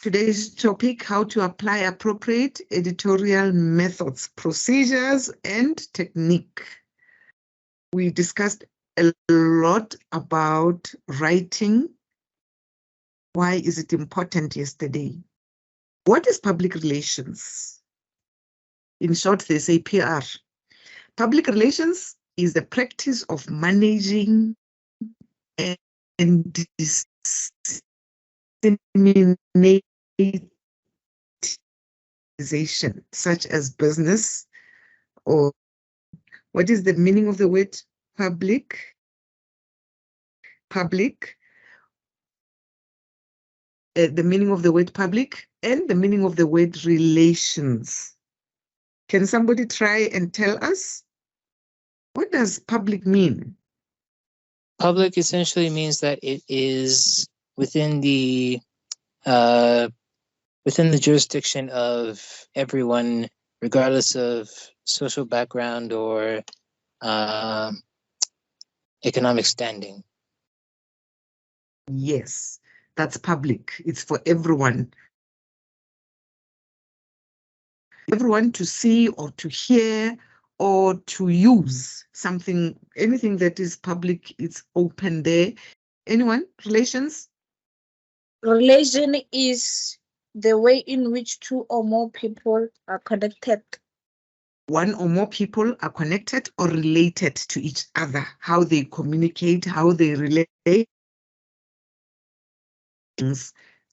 Today's topic, how to apply appropriate editorial methods, procedures, and technique. We discussed a lot about writing. Why is it important yesterday? What is public relations? In short, they say PR. Public relations is the practice of managing and disseminating such as business, or what is the meaning of the word public? The meaning of the word public and the meaning of the word relations. Can somebody try and tell us? What does public mean? Public essentially means that it is within the jurisdiction of everyone, regardless of social background or economic standing. Yes, that's public. It's for everyone. Everyone to see or to hear or to use something, anything that is public, it's open there. Anyone? Relations? Relation is the way in which two or more people are connected. One or more people are connected or related to each other, how they communicate, how they relate.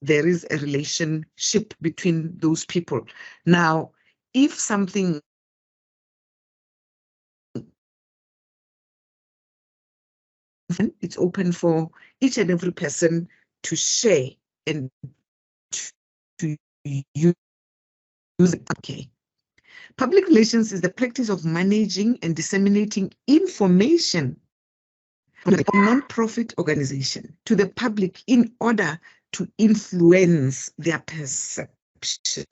There is a relationship between those people. Now, if something it's open for each and every person to share and to use it. Okay. Public relations is the practice of managing and disseminating information from a non-profit organization to the public in order to influence their perception.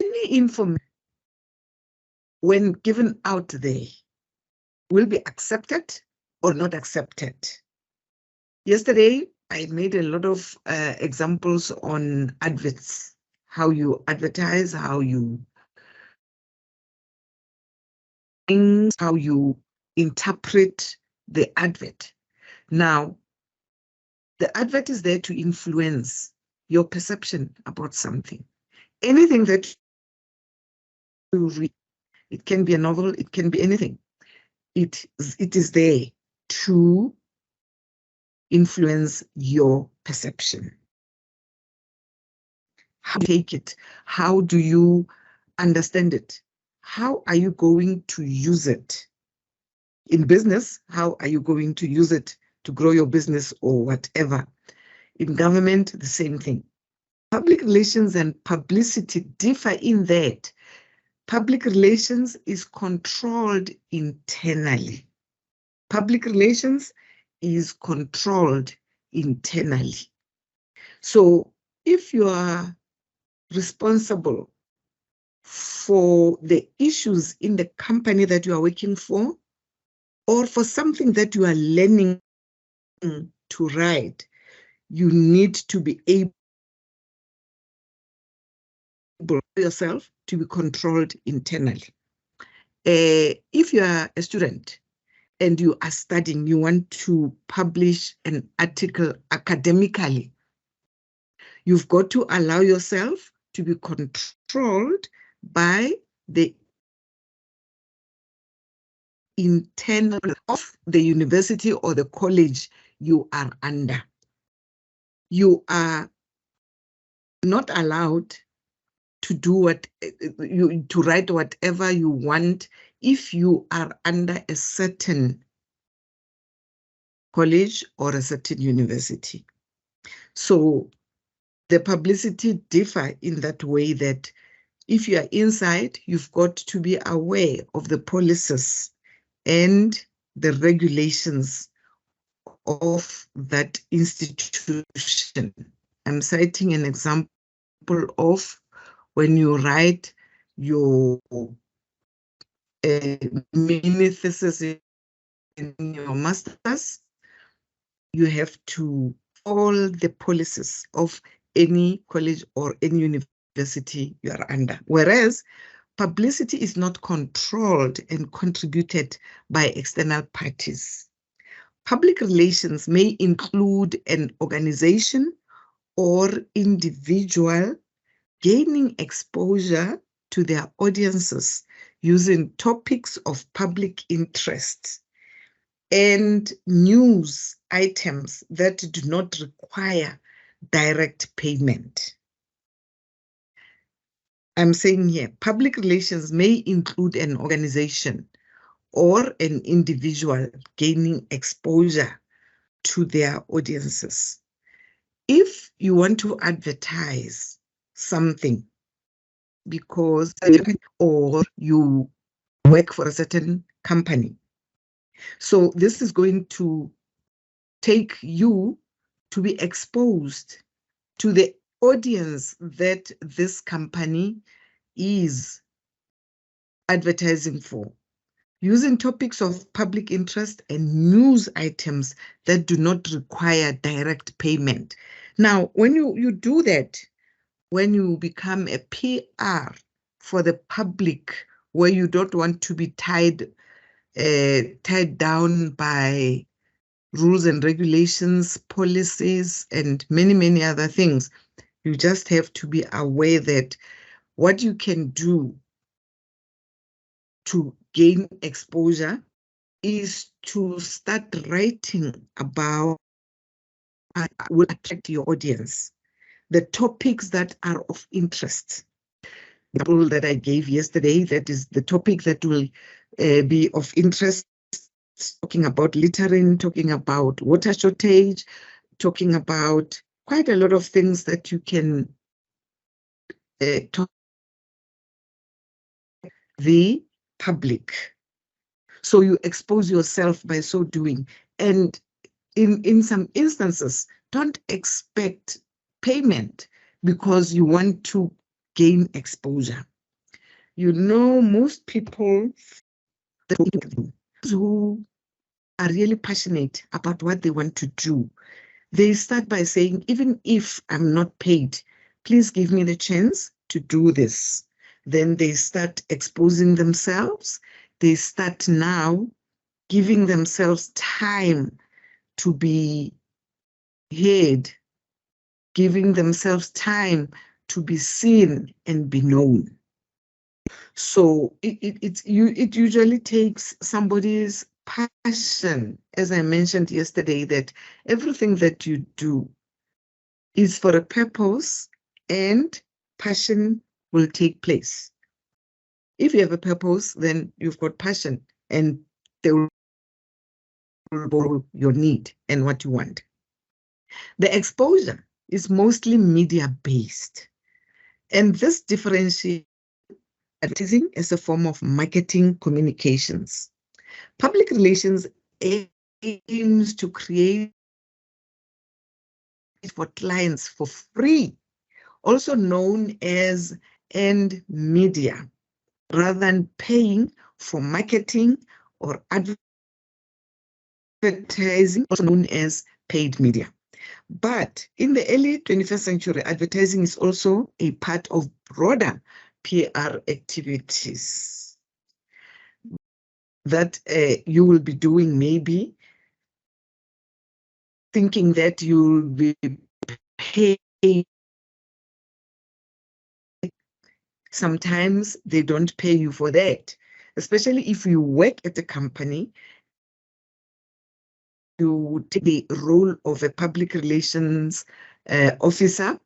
Any information, when given out there, will be accepted or not accepted. Yesterday, I made a lot of examples on adverts, how you advertise, how you interpret the advert. Now, the advert is there to influence your perception about something. Anything that you read, it can be a novel, it can be anything. It is there to influence your perception. How do you take it? How do you understand it? How are you going to use it? In business, how are you going to use it to grow your business or whatever? In government, the same thing. Public relations and publicity differ in that public relations is controlled internally. Public relations is controlled internally. So if you are responsible for the issues in the company that you are working for, or for something that you are learning to write, you need to be able yourself to be controlled internally. If you are a student and you are studying, you want to publish an article academically, you've got to allow yourself to be controlled by the internal of the university or the college you are under. You are not allowed to do to write whatever you want if you are under a certain college or a certain university. So the publicity differ in that way that if you are inside, you've got to be aware of the policies and the regulations of that institution. I'm citing an example of when you write your mini thesis in your master's, you have to all the policies of any college or any university you are under. Whereas publicity is not controlled and contributed by external parties. Public relations may include an organization or individual gaining exposure to their audiences using topics of public interest and news items that do not require direct payment. I'm saying here, public relations may include an organization or an individual gaining exposure to their audiences. If you want to advertise something because or you work for a certain company, so this is going to take you to be exposed to the audience that this company is advertising for, using topics of public interest and news items that do not require direct payment. Now, when you do that, when you become a PR for the public, where you don't want to be tied down by rules and regulations, policies, and many, many other things, you just have to be aware that what you can do to gain exposure is to start writing about will attract your audience, the topics that are of interest. The example that I gave yesterday, that is the topic that will be of interest, talking about littering, talking about water shortage, talking about quite a lot of things that you can talk the public. So you expose yourself by so doing. And in some instances, don't expect payment because you want to gain exposure. You know, most people who are really passionate about what they want to do, they start by saying, even if I'm not paid, please give me the chance to do this. Then they start exposing themselves. They start now giving themselves time to be heard, giving themselves time to be seen and be known. So it usually takes somebody's passion, as I mentioned yesterday, that everything that you do is for a purpose and passion will take place. If you have a purpose, then you've got passion and they will borrow your need and what you want. The exposure is mostly media-based, and this differentiates advertising as a form of marketing communications. Public relations aims to create for clients for free, also known as earned media, rather than paying for marketing or advertising, also known as paid media. But in the early 21st century, advertising is also a part of broader PR activities that you will be doing, maybe thinking that you'll be paid. Sometimes they don't pay you for that, especially if you work at a company. You take the role of a public relations officer.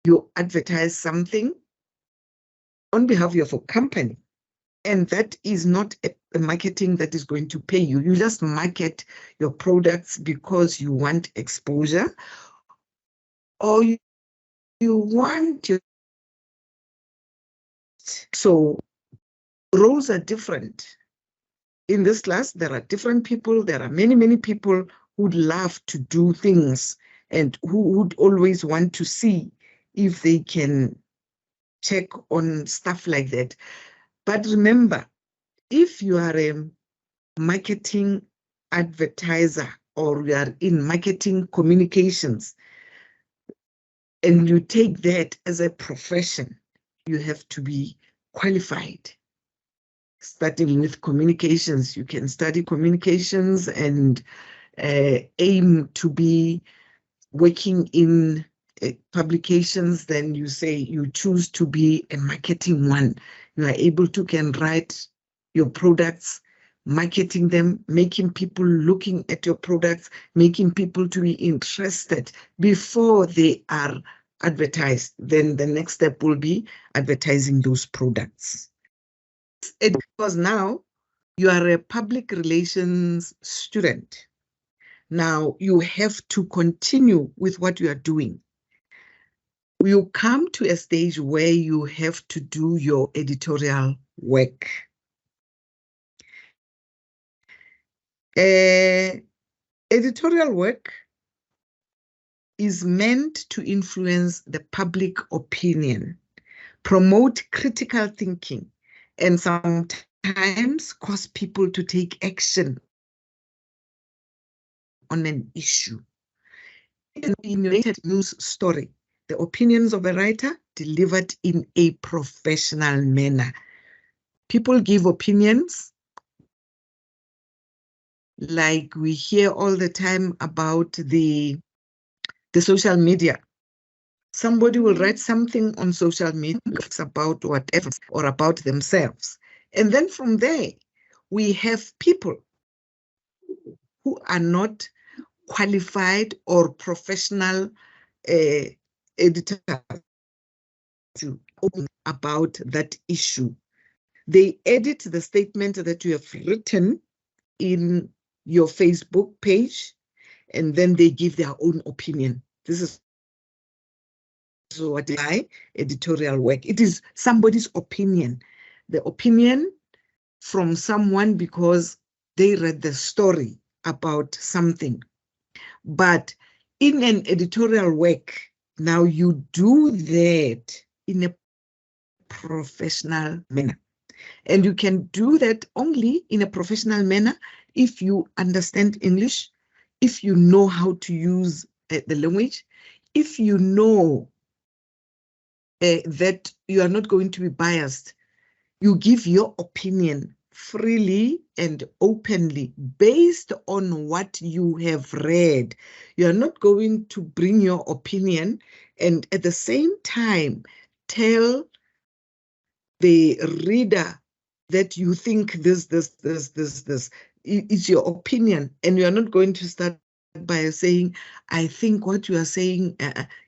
You advertise something on behalf of your company, and that is not a marketing that is going to pay you. You just market your products because you want exposure, or you want your. So roles are different. In this class, there are different people. There are many, many people who'd love to do things and who would always want to see if they can check on stuff like that. But remember, if you are a marketing advertiser or you are in marketing communications, and you take that as a profession, you have to be qualified. Starting with communications, you can study communications and aim to be working in publications. Then you say you choose to be a marketing one. You are able to can write your products, marketing them, making people looking at your products, making people to be interested before they are advertised. Then the next step will be advertising those products. Because now you are a public relations student. Now you have to continue with what you are doing. You come to a stage where you have to do your editorial work. Editorial work is meant to influence the public opinion, promote critical thinking, and sometimes cause people to take action on an issue. In a narrated news story, the opinions of a writer delivered in a professional manner. People give opinions, like we hear all the time about the social media. Somebody will write something on social media about whatever or about themselves. And then from there, we have people who are not qualified or professional editors about that issue. They edit the statement that you have written in your Facebook page, and then they give their own opinion. This is what I editorial work. It is somebody's opinion, the opinion from someone because they read the story about something. But in an editorial work, now you do that in a professional manner. And you can do that only in a professional manner if you understand English, if you know how to use the language, if you know that you are not going to be biased. You give your opinion freely and openly based on what you have read. You are not going to bring your opinion and at the same time tell the reader that you think this. It's your opinion, and you are not going to start by saying, I think what you are saying,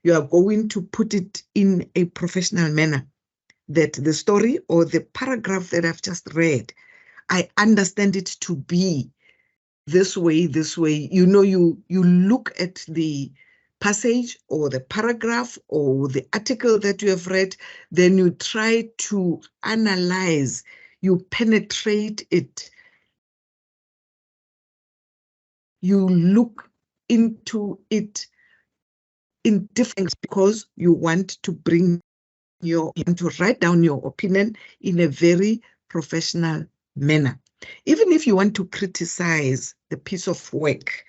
you are going to put it in a professional manner, that the story or the paragraph that I've just read, I understand it to be this way. You know, you look at the passage or the paragraph or the article that you have read, then you try to analyze, you penetrate it, you look into it in different, because you want to to write down your opinion in a very professional manner. Even if you want to criticize the piece of work,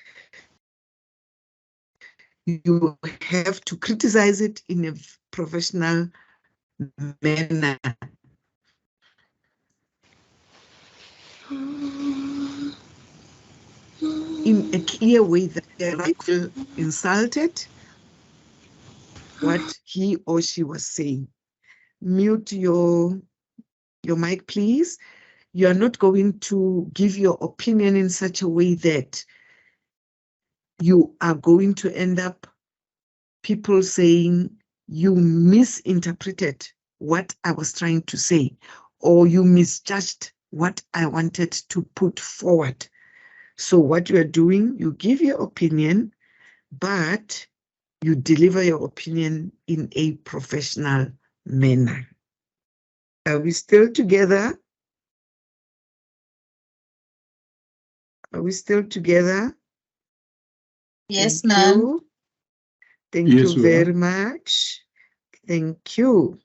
you have to criticize it in a professional manner. In a clear way that the right feel insulted what he or she was saying. Mute your mic, please. You are not going to give your opinion in such a way that you are going to end up people saying you misinterpreted what I was trying to say, or you misjudged what I wanted to put forward. So what you are doing, you give your opinion, but you deliver your opinion in a professional manner. Are we still together? Are we still together? Yes, Thank ma'am. you. Thank Yes, you we are. very much. Thank you.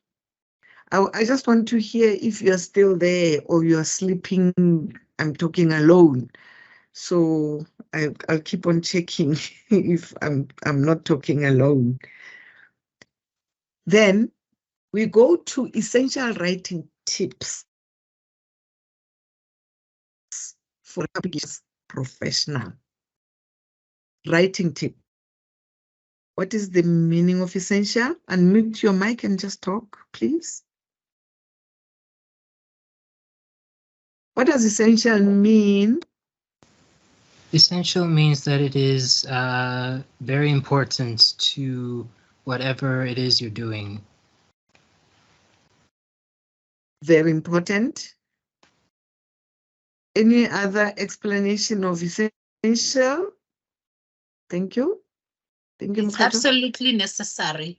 I just want to hear if you are still there or you are sleeping. I'm talking alone. So I'll keep on checking if I'm not talking alone. Then we go to essential writing tips for a professional. Writing tip. What is the meaning of essential? Unmute your mic and just talk, please. What does essential mean? Essential means that it is very important to whatever it is you're doing. Very important. Any other explanation of essential? Thank you. Thank you, It's Mkhatha. absolutely necessary.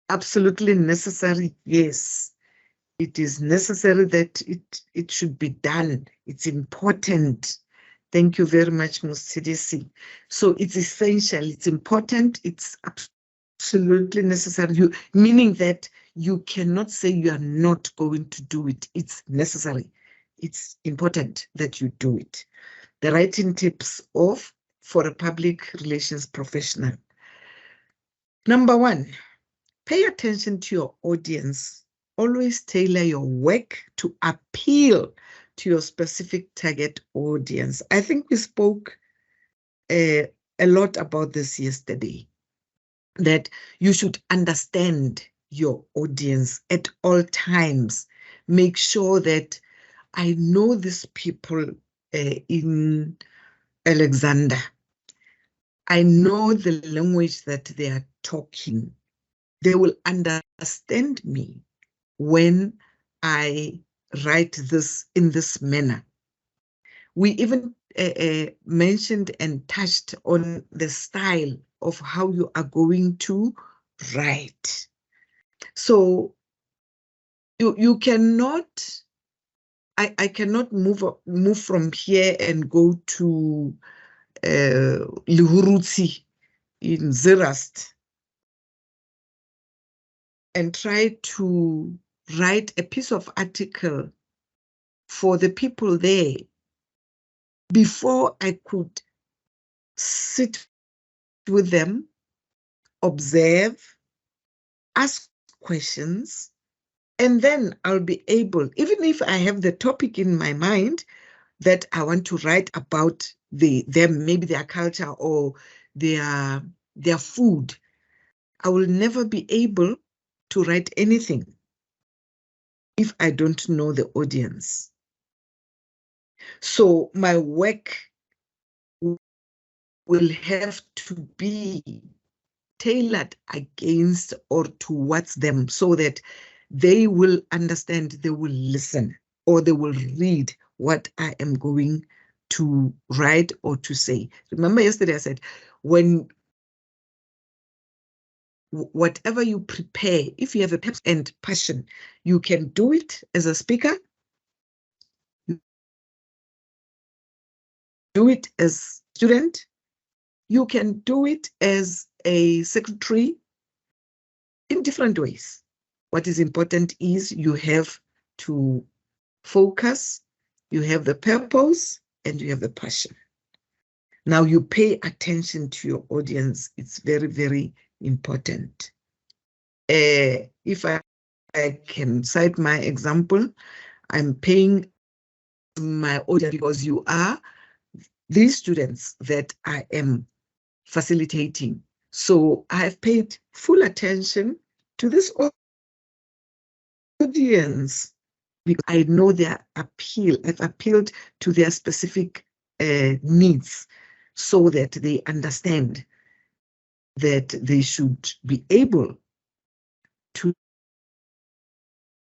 Absolutely necessary, yes. It is necessary that it should be done. It's important. Thank you very much, Musidisi. So it's essential, it's important, it's absolutely necessary, meaning that you cannot say you are not going to do it. It's necessary. It's important that you do it. The writing tips for a public relations professional. Number one, pay attention to your audience. Always tailor your work to appeal to your specific target audience. I think we spoke a lot about this yesterday, that you should understand your audience at all times. Make sure that I know these people in Alexander. I know the language that they are talking. They will understand me when I write this in this manner. We even mentioned and touched on the style of how you are going to write. So you cannot, I cannot move from here and go to Lihurutsi in Zerast and try to write a piece of article for the people there before I could sit with them, observe, ask questions, and then I'll be able, even if I have the topic in my mind that I want to write about them, maybe their culture or their food, I will never be able to write anything if I don't know the audience. So my work will have to be tailored against or towards them so that they will understand, they will listen, or they will read what I am going to write or to say. Remember yesterday I said, whatever you prepare, if you have a purpose and passion, you can do it as a speaker, you do it as a student, you can do it as a secretary in different ways. What is important is you have to focus, you have the purpose, and you have the passion. Now you pay attention to your audience. It's very, very important. If I can cite my example, I'm paying my audience because you are these students that I am facilitating. So I have paid full attention to this audience because I know their appeal. I've appealed to their specific needs so that they understand that they should be able to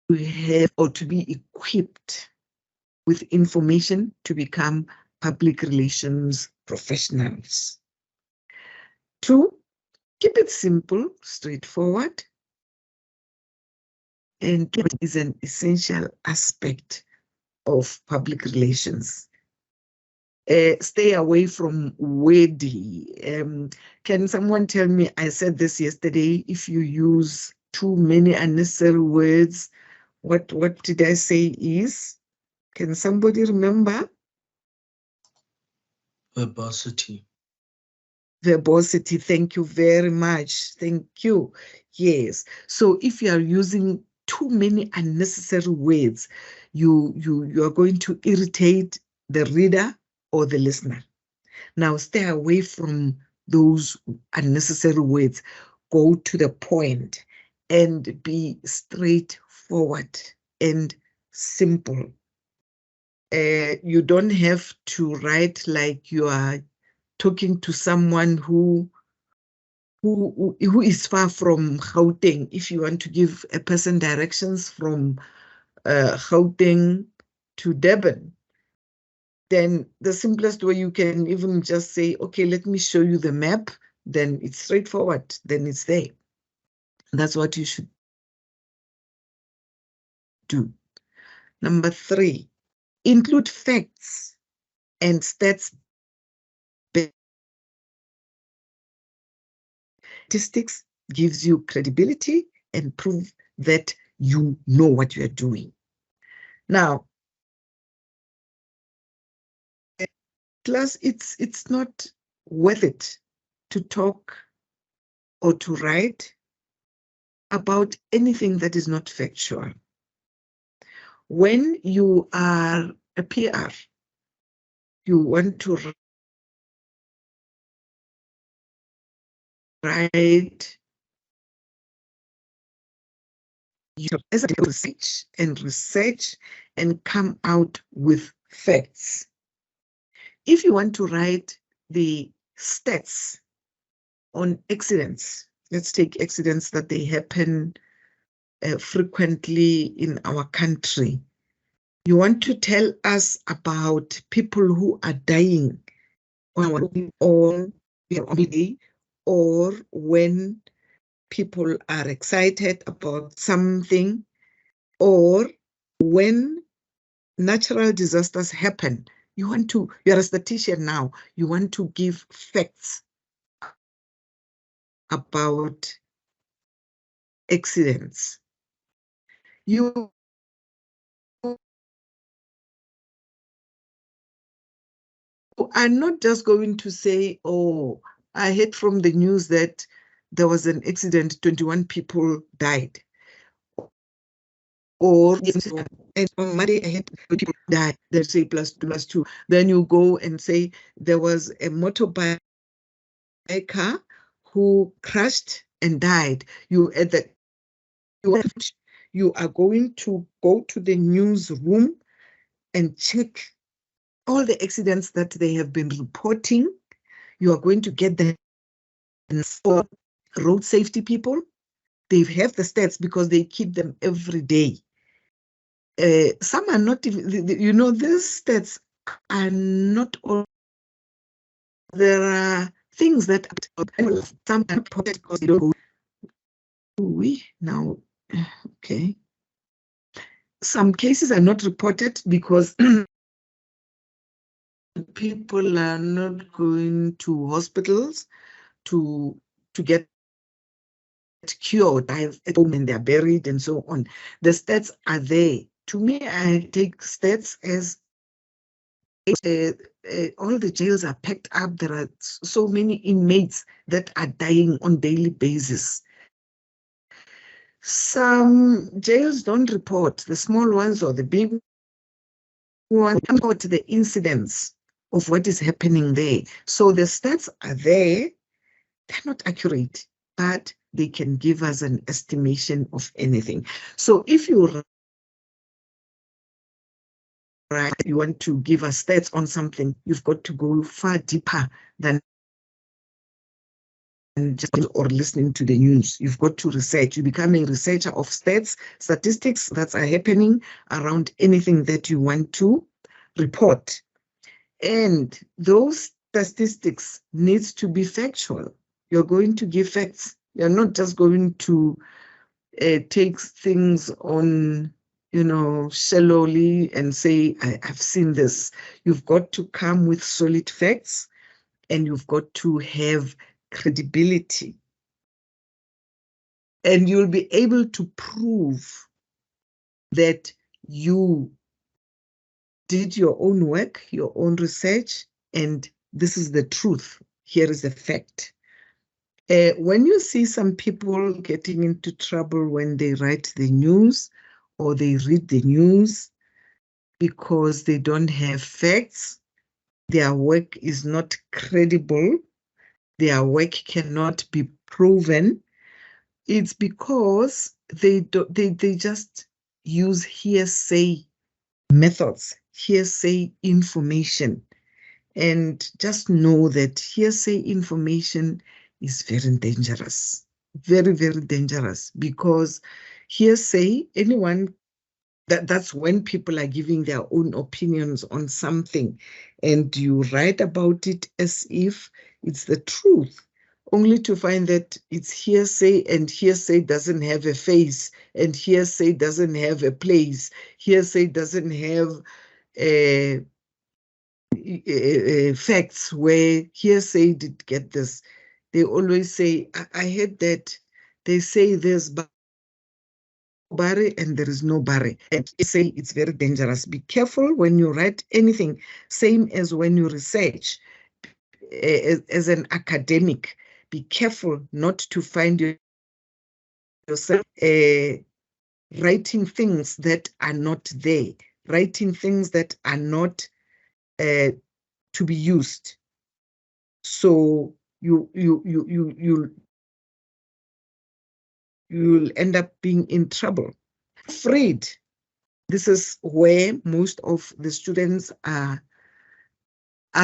have or to be equipped with information to become public relations professionals. 2, keep it simple, straightforward, and it is an essential aspect of public relations. Stay away from wordy. Can someone tell me, I said this yesterday, if you use too many unnecessary words, what did I say is? Can somebody remember? Verbosity. Verbosity, thank you very much. Thank you. Yes. So if you are using too many unnecessary words, you are going to irritate the reader or the listener. Now stay away from those unnecessary words. Go to the point and be straightforward and simple. You don't have to write like you are talking to someone who is far from Gauteng. If you want to give a person directions from Gauteng to Durban, then the simplest way you can even just say, okay, let me show you the map. Then it's straightforward. Then it's there. That's what you should do. Number 3, include facts and stats. Statistics gives you credibility and prove that you know what you are doing. Now, plus it's not worth it to talk or to write about anything that is not factual. When you are a PR, you want to write as a research and come out with facts. If you want to write the stats on accidents, let's take accidents that they happen frequently in our country. You want to tell us about people who are dying on day, or when people are excited about something, or when natural disasters happen. You're a statistician now, you want to give facts about accidents. You are not just going to say, oh, I heard from the news that there was an accident, 21 people died. Or and on Monday I had people die, they say plus two. Then you go and say there was a motorbike who crashed and died. You at that you are going to go to the newsroom and check all the accidents that they have been reporting. You are going to get the road safety people. They have the stats because they keep them every day. Some are not even, these stats are not all. There are things that some are reported because they don't go. We now, okay. Some cases are not reported because people are not going to hospitals to get cured at home and they're buried and so on. The stats are there. To me, I take stats as all the jails are packed up. There are so many inmates that are dying on daily basis. Some jails don't report, the small ones or the big ones report the incidents of what is happening there. So the stats are there. They're not accurate, but they can give us an estimation of anything. So if you want to give us stats on something, you've got to go far deeper than just or listening to the news. You've got to research. You become a researcher of statistics that are happening around anything that you want to report. And those statistics needs to be factual. You're going to give facts. You're not just going to take things on, shallowly and say, I've seen this. You've got to come with solid facts and you've got to have credibility. And you'll be able to prove that you did your own work, your own research, and this is the truth. Here is the fact. When you see some people getting into trouble when they write the news or they read the news because they don't have facts, their work is not credible, their work cannot be proven, it's because they just use hearsay methods, hearsay information. And just know that hearsay information is very dangerous, very, very dangerous, because hearsay, that's when people are giving their own opinions on something and you write about it as if it's the truth, only to find that it's hearsay, and hearsay doesn't have a face, and hearsay doesn't have a place, hearsay doesn't have a facts where hearsay did get this. They always say, I heard that they say there's Barry and there is no Barry. And say it's very dangerous. Be careful when you write anything, same as when you research. As an academic, be careful not to find yourself writing things that are not there, writing things that are not to be used. So you'll end up being in trouble. Afraid. This is where most of the students are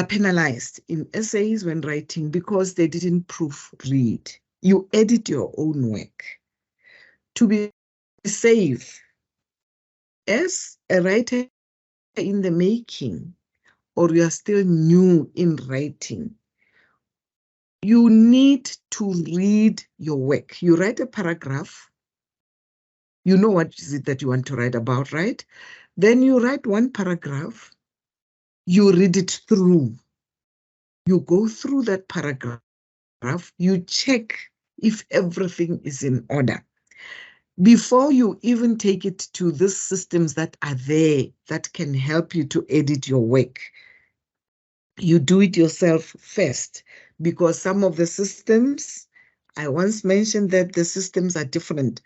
penalized in essays when writing because they didn't proofread. You edit your own work. To be safe, as a writer in the making, or you are still new in writing, you need to read your work. You write a paragraph, you know what is it that you want to write about, right? Then you write one paragraph, you read it through. You go through that paragraph, you check if everything is in order. Before you even take it to the systems that are there that can help you to edit your work, you do it yourself first, because some of the systems, I once mentioned that the systems are different.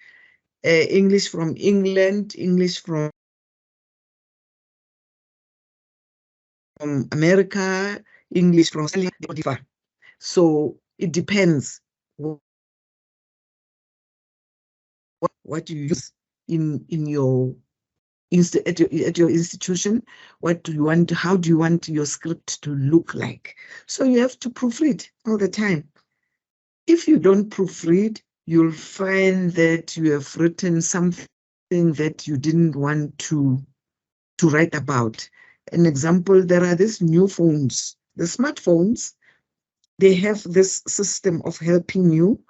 English from England, English from America, English from Australia. So it depends what you use in your at your institution. What do you want? How do you want your script to look like? So you have to proofread all the time. If you don't proofread, you'll find that you have written something that you didn't want to write about. An example, there are these new phones, the smartphones, they have this system of helping you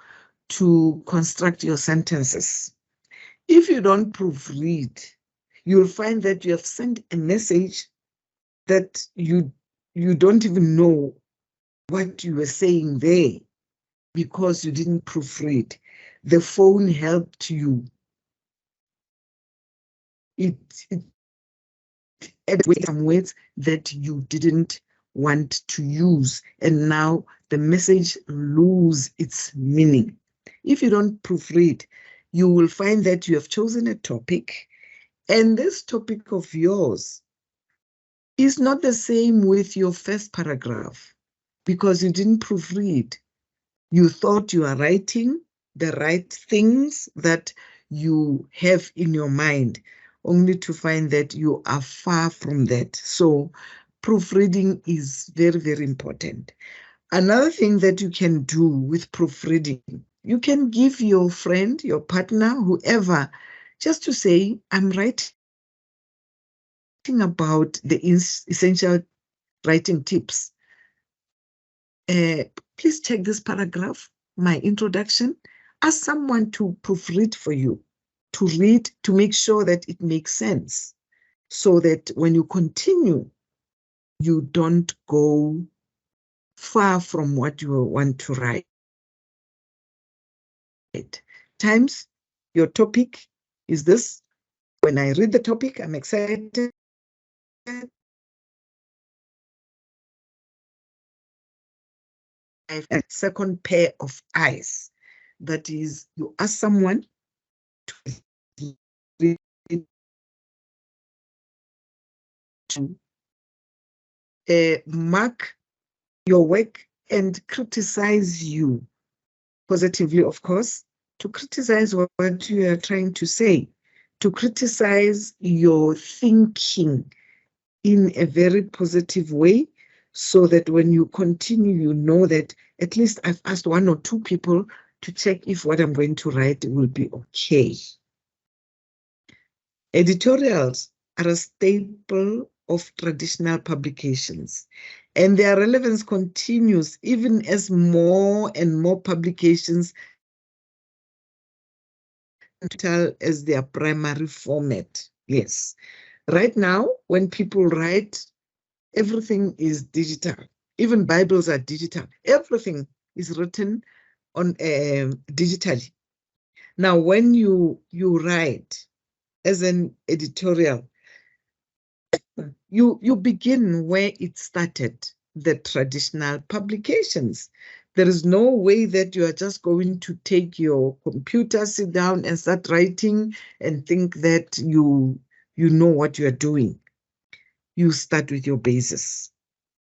to construct your sentences. If you don't proofread, you'll find that you have sent a message that you don't even know what you were saying there because you didn't proofread. The phone helped you. It added some words that you didn't want to use, and now the message lose its meaning. If you don't proofread, you will find that you have chosen a topic, and this topic of yours is not the same with your first paragraph because you didn't proofread. You thought you are writing the right things that you have in your mind, only to find that you are far from that. So proofreading is very, very important. Another thing that you can do with proofreading, you can give your friend, your partner, whoever, just to say, I'm writing about the essential writing tips. Please check this paragraph, my introduction. Ask someone to proofread for you, to read, to make sure that it makes sense, so that when you continue, you don't go far from what you want to write. Times, your topic is this. When I read the topic, I'm excited. a second pair of eyes. That is, you ask someone to mark your work and criticize you positively, of course, to criticize what you are trying to say, to criticize your thinking in a very positive way, so that when you continue, you know that at least I've asked one or two people to check if what I'm going to write will be okay. Editorials are a staple of traditional publications, and their relevance continues even as more and more publications as their primary format. Yes. Right now, when people write, everything is digital. Even Bibles are digital. Everything is written on digitally. Now, when you write as an editorial, you begin where it started, the traditional publications. There is no way that you are just going to take your computer, sit down and start writing and think that you know what you are doing. You start with your basis.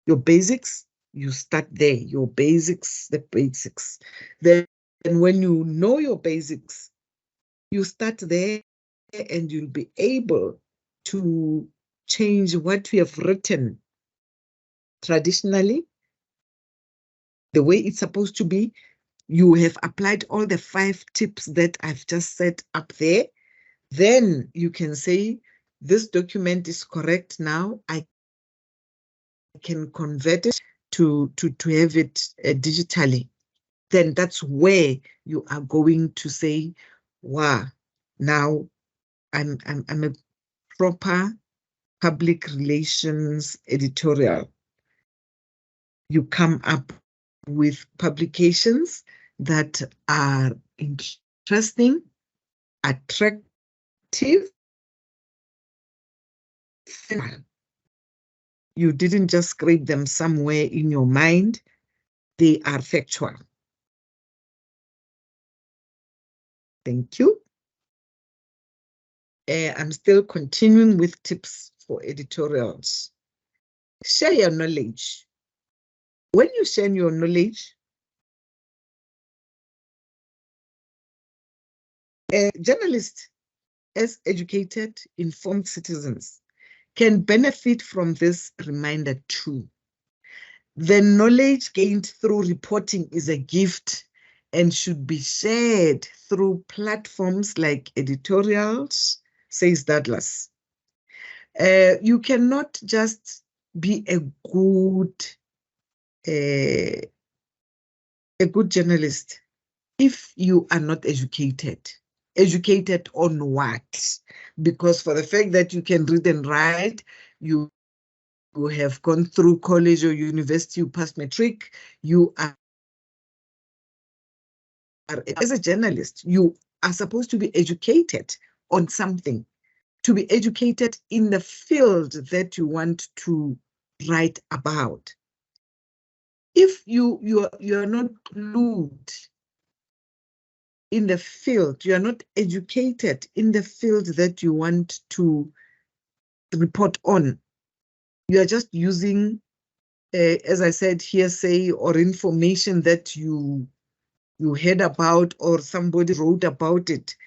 Your basics, you start there. Your basics, the basics. Then when you know your basics, you start there and you'll be able to change what we have written traditionally, the way it's supposed to be. You have applied all the 5 tips that I've just set up there. Then you can say, this document is correct now. I can convert it to have it digitally. Then that's where you are going to say, wow, now I'm a proper public relations editorial. You come up with publications that are interesting, attractive. You didn't just scrape them somewhere in your mind. They are factual. Thank you. I'm still continuing with tips for editorials. Share your knowledge. When you share your knowledge, journalists, as educated, informed citizens, can benefit from this reminder too. The knowledge gained through reporting is a gift and should be shared through platforms like editorials, says Douglas. You cannot just be a good journalist if you are not educated. Educated on what? Because for the fact that you can read and write, you have gone through college or university, you passed matric, you are, as a journalist, you are supposed to be educated on something, to be educated in the field that you want to write about. If you are not glued in the field, you are not educated in the field that you want to report on, you are just using, as I said, hearsay or information that you heard about or somebody wrote about it,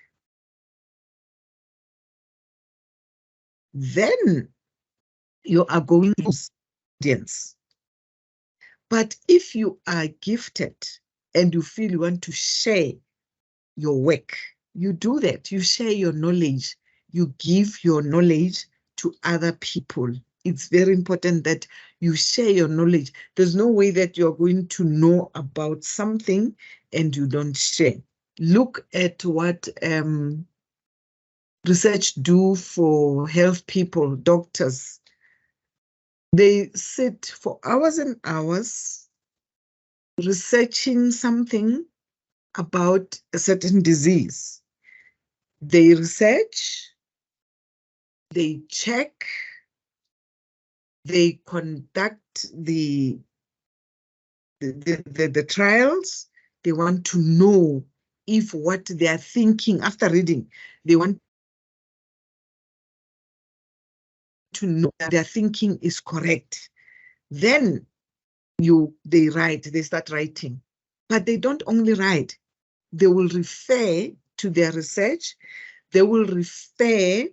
then you are going to lose audience. But if you are gifted and you feel you want to share your work, you do that. You share your knowledge. You give your knowledge to other people. It's very important that you share your knowledge. There's no way that you're going to know about something and you don't share. Look at what research do for health people, doctors. They sit for hours and hours researching something about a certain disease. They research, they check, they conduct the the trials. They want to know if what they are thinking after reading, they want to know that their thinking is correct. Then they start writing. But they don't only write, they will refer to their research, they will refer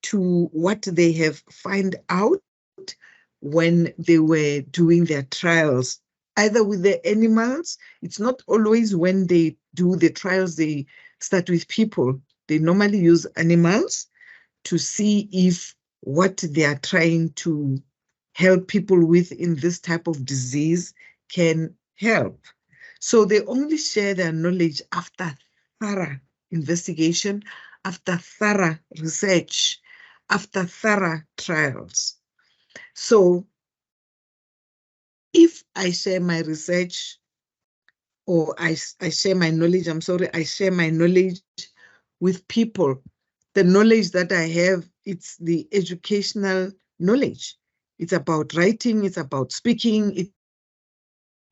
to what they have found out when they were doing their trials, either with the animals. It's not always when they do the trials, they start with people. They normally use animals to see if what they are trying to help people with in this type of disease can help. So they only share their knowledge after thorough investigation, after thorough research, after thorough trials. So if I share my research or I share my knowledge, I share my knowledge with people, the knowledge that I have, it's the educational knowledge. It's about writing, it's about speaking,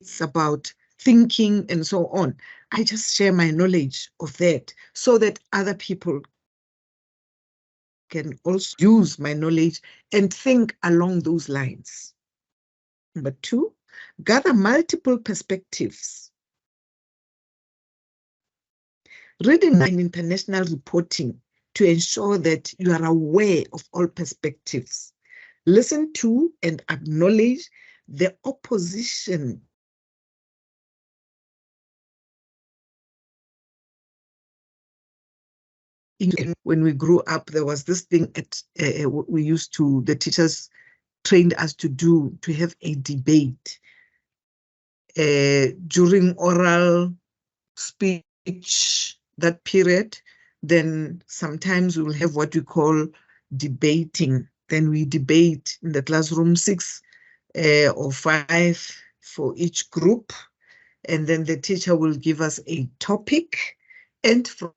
it's about thinking and so on. I just share my knowledge of that so that other people can also use my knowledge and think along those lines. Number 2, gather multiple perspectives. Reading and international reporting to ensure that you are aware of all perspectives. Listen to and acknowledge the opposition. When we grew up, there was this thing at the teachers trained us to do, to have a debate. During oral speech, that period, then sometimes we'll have what we call debating. Then we debate in the classroom, 6 or 5 for each group. And then the teacher will give us a topic, and from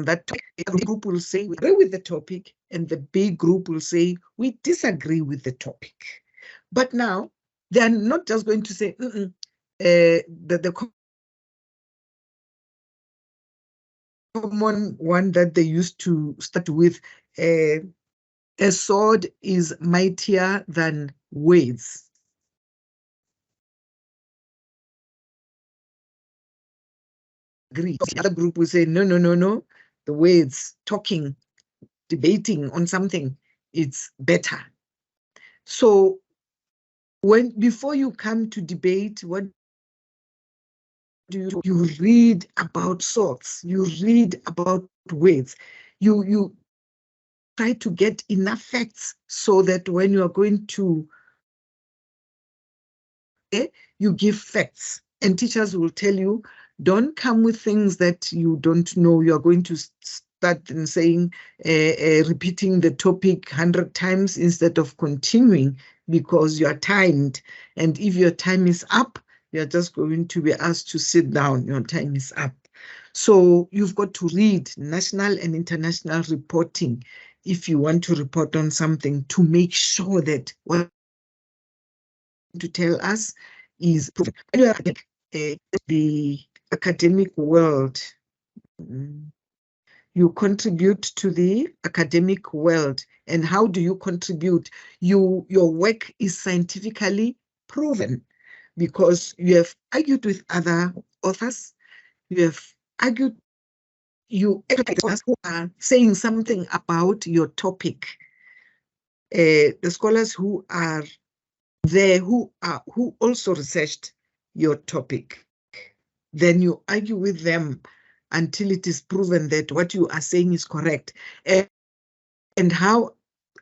that topic, the group will say we agree with the topic, and the B group will say we disagree with the topic. But now they are not just going to say the common one that they used to start with, a sword is mightier than words. Agree. The other group will say, no, the words, talking, debating on something, it's better. So before you come to debate, what do you read about swords, you read about words, you try to get enough facts so that when you are going to you give facts, and teachers will tell you, don't come with things that you don't know. You are going to start and saying, repeating the topic 100 times instead of continuing, because you are timed. And if your time is up, you're just going to be asked to sit down. Your time is up. So you've got to read national and international reporting if you want to report on something, to make sure that what to tell us is proven. The academic world, you contribute to the academic world. And how do you contribute? Your work is scientifically proven, because you have argued with other authors, you have argued, you who are saying something about your topic. The scholars who are there, who also researched your topic, then you argue with them until it is proven that what you are saying is correct. And how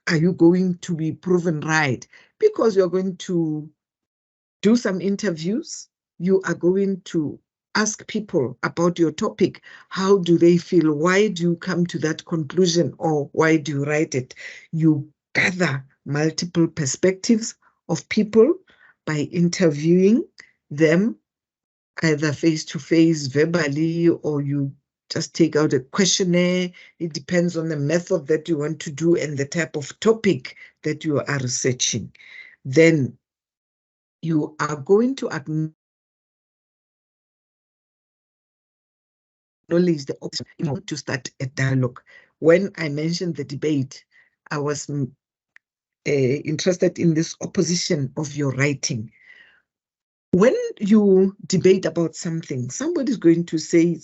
are you going to be proven right? Because you're going to do some interviews, you are going to ask people about your topic. How do they feel? Why do you come to that conclusion, or why do you write it? You gather multiple perspectives of people by interviewing them, either face-to-face, verbally, or you just take out a questionnaire. It depends on the method that you want to do and the type of topic that you are researching. Then you are going to acknowledge the option to start a dialogue. When I mentioned the debate, I was interested in this opposition of your writing. When you debate about something, somebody's going to say,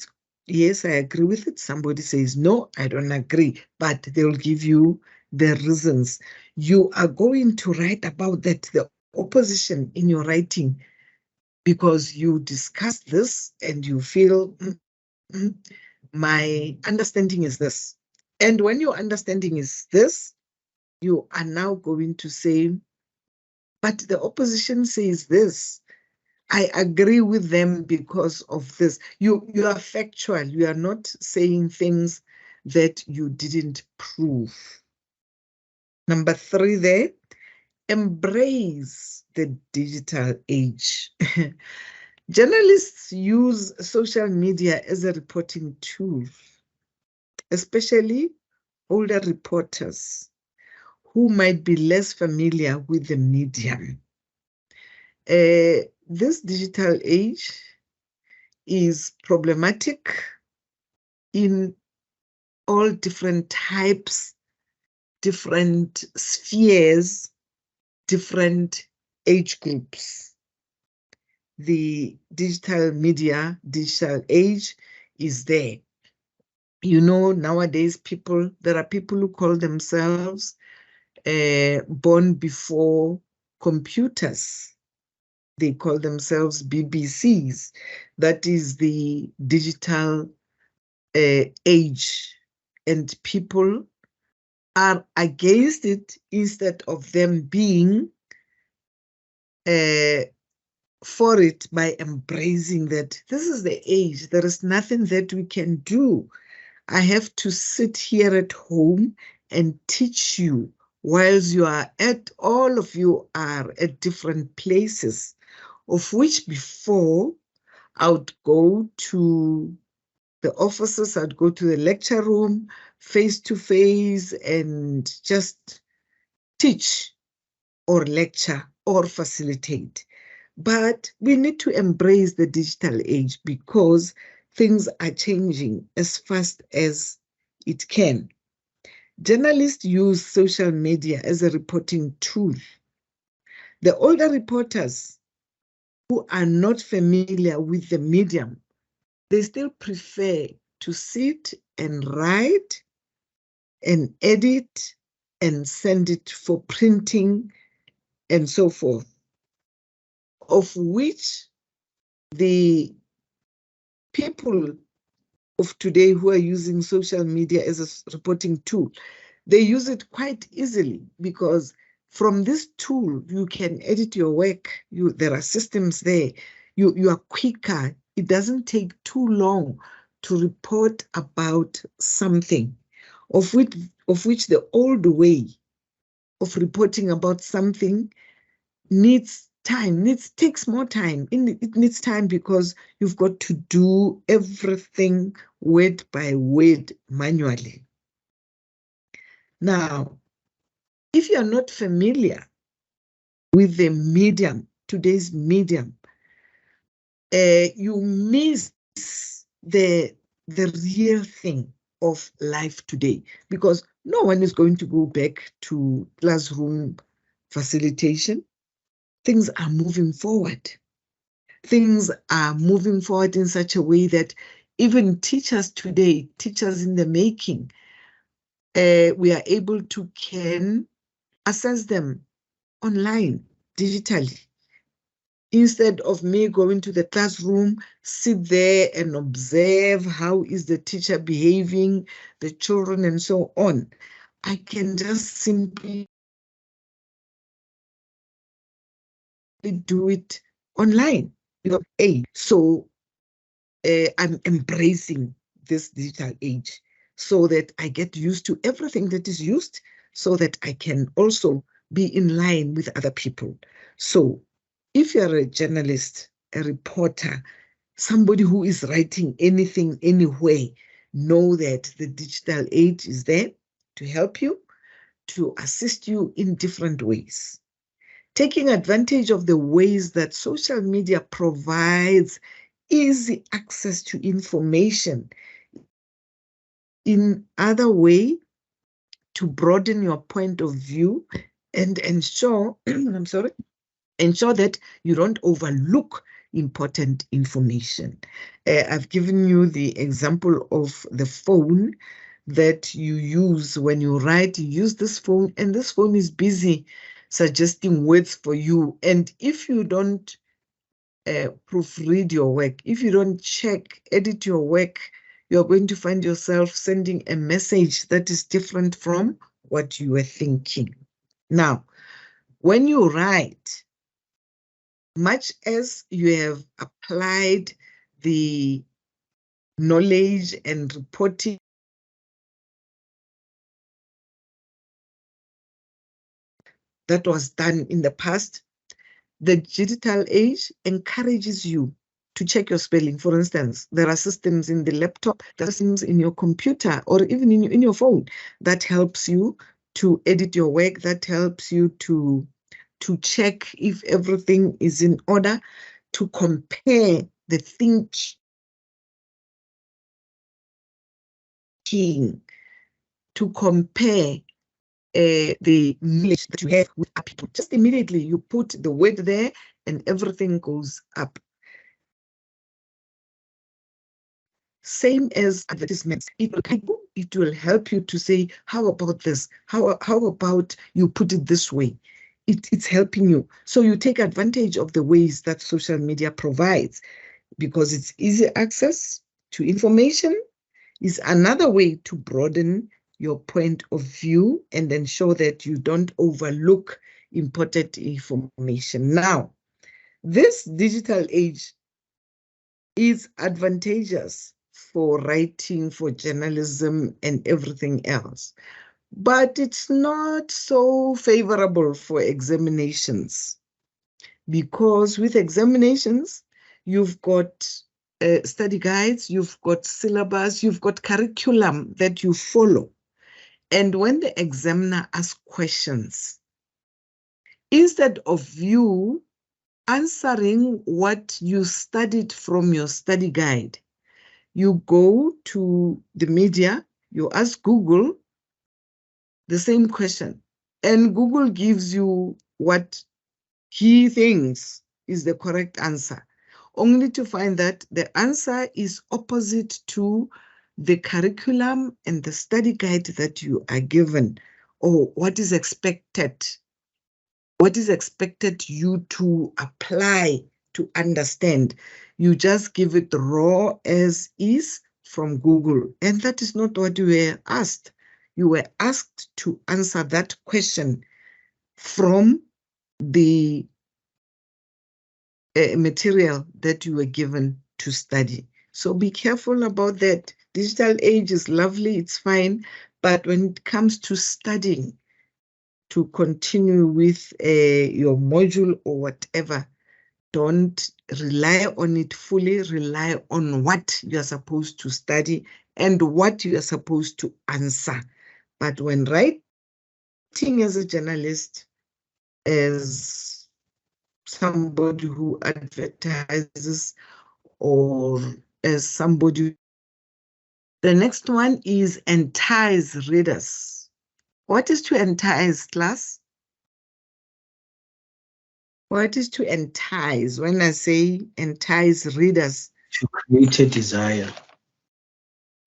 yes, I agree with it. Somebody says, no, I don't agree, but they'll give you the reasons. You are going to write about that, the opposition in your writing, because you discuss this and you feel, my understanding is this. And when your understanding is this, you are now going to say, but the opposition says this. I agree with them because of this. You are factual. You are not saying things that you didn't prove. Number 3 there, embrace the digital age. Journalists use social media as a reporting tool, especially older reporters who might be less familiar with the medium. This digital age is problematic in all different types, different spheres, different age groups. The digital media, digital age is there. You know, nowadays there are people who call themselves born before computers. They call themselves BBCs. That is the digital age. And people are against it instead of them being for it by embracing that this is the age. There is nothing that we can do. I have to sit here at home and teach you whilst all of you are at different places, of which before I would go to the offices, I'd go to the lecture room face to face and just teach or lecture or facilitate. But we need to embrace the digital age because things are changing as fast as it can. Journalists use social media as a reporting tool. The older reporters who are not familiar with the medium, they still prefer to sit and write and edit and send it for printing and so forth, of which the people of today who are using social media as a reporting tool, they use it quite easily because from this tool, you can edit your work. There are systems there. You are quicker. It doesn't take too long to report about something, of which the old way of reporting about something needs time, takes more time. It needs time because you've got to do everything word by word manually. Now, if you're not familiar with the medium, today's medium, you miss the real thing of life today because no one is going to go back to classroom facilitation. Things are moving forward. Things are moving forward in such a way that even teachers today, teachers in the making, we are able to can assess them online, digitally. Instead of me going to the classroom, sit there and observe how is the teacher behaving, the children and so on, I can just simply do it online. So I'm embracing this digital age so that I get used to everything that is used so that I can also be in line with other people. So if you're a journalist, a reporter, somebody who is writing anything, anywhere, know that the digital age is there to help you, to assist you in different ways. Taking advantage of the ways that social media provides easy access to information in other way to broaden your point of view and ensure, ensure that you don't overlook important information. I've given you the example of the phone that you use when you write. You use this phone, and this phone is busy suggesting words for you. And if you don't proofread your work, if you don't check, edit your work, you're going to find yourself sending a message that is different from what you were thinking. Now, when you write, much as you have applied the knowledge and reporting that was done in the past, the digital age encourages you to check your spelling. For instance, there are systems in the laptop, there are systems in your computer, or even in your phone that helps you to edit your work, that helps you to check if everything is in order, to compare the thinking, to compare the knowledge that you have with other people. Just immediately you put the word there and everything goes up. Same as advertisements. It will help you to say, how about this? How about you put it this way? It's helping you. So you take advantage of the ways that social media provides, because it's easy access to information is another way to broaden your point of view and ensure that you don't overlook important information. Now, this digital age is advantageous for writing, for journalism, and everything else. But it's not so favorable for examinations, because with examinations, you've got study guides, you've got syllabus, you've got curriculum that you follow. And when the examiner asks questions, instead of you answering what you studied from your study guide, you go to the media, you ask Google the same question, and Google gives you what he thinks is the correct answer, only to find that the answer is opposite to the curriculum and the study guide that you are given, or what is expected you to apply, to understand. You just give it raw as is from Google, and that is not what you were asked. You were asked to answer that question from the material that you were given to study. So be careful about that. Digital age is lovely, it's fine, but when it comes to studying, to continue with your module or whatever, don't rely on it fully, rely on what you're supposed to study and what you are supposed to answer. But when writing as a journalist, as somebody who advertises, or as somebody, the next one is entice readers. What is to entice, class? What is to entice? When I say entice readers, To create a desire.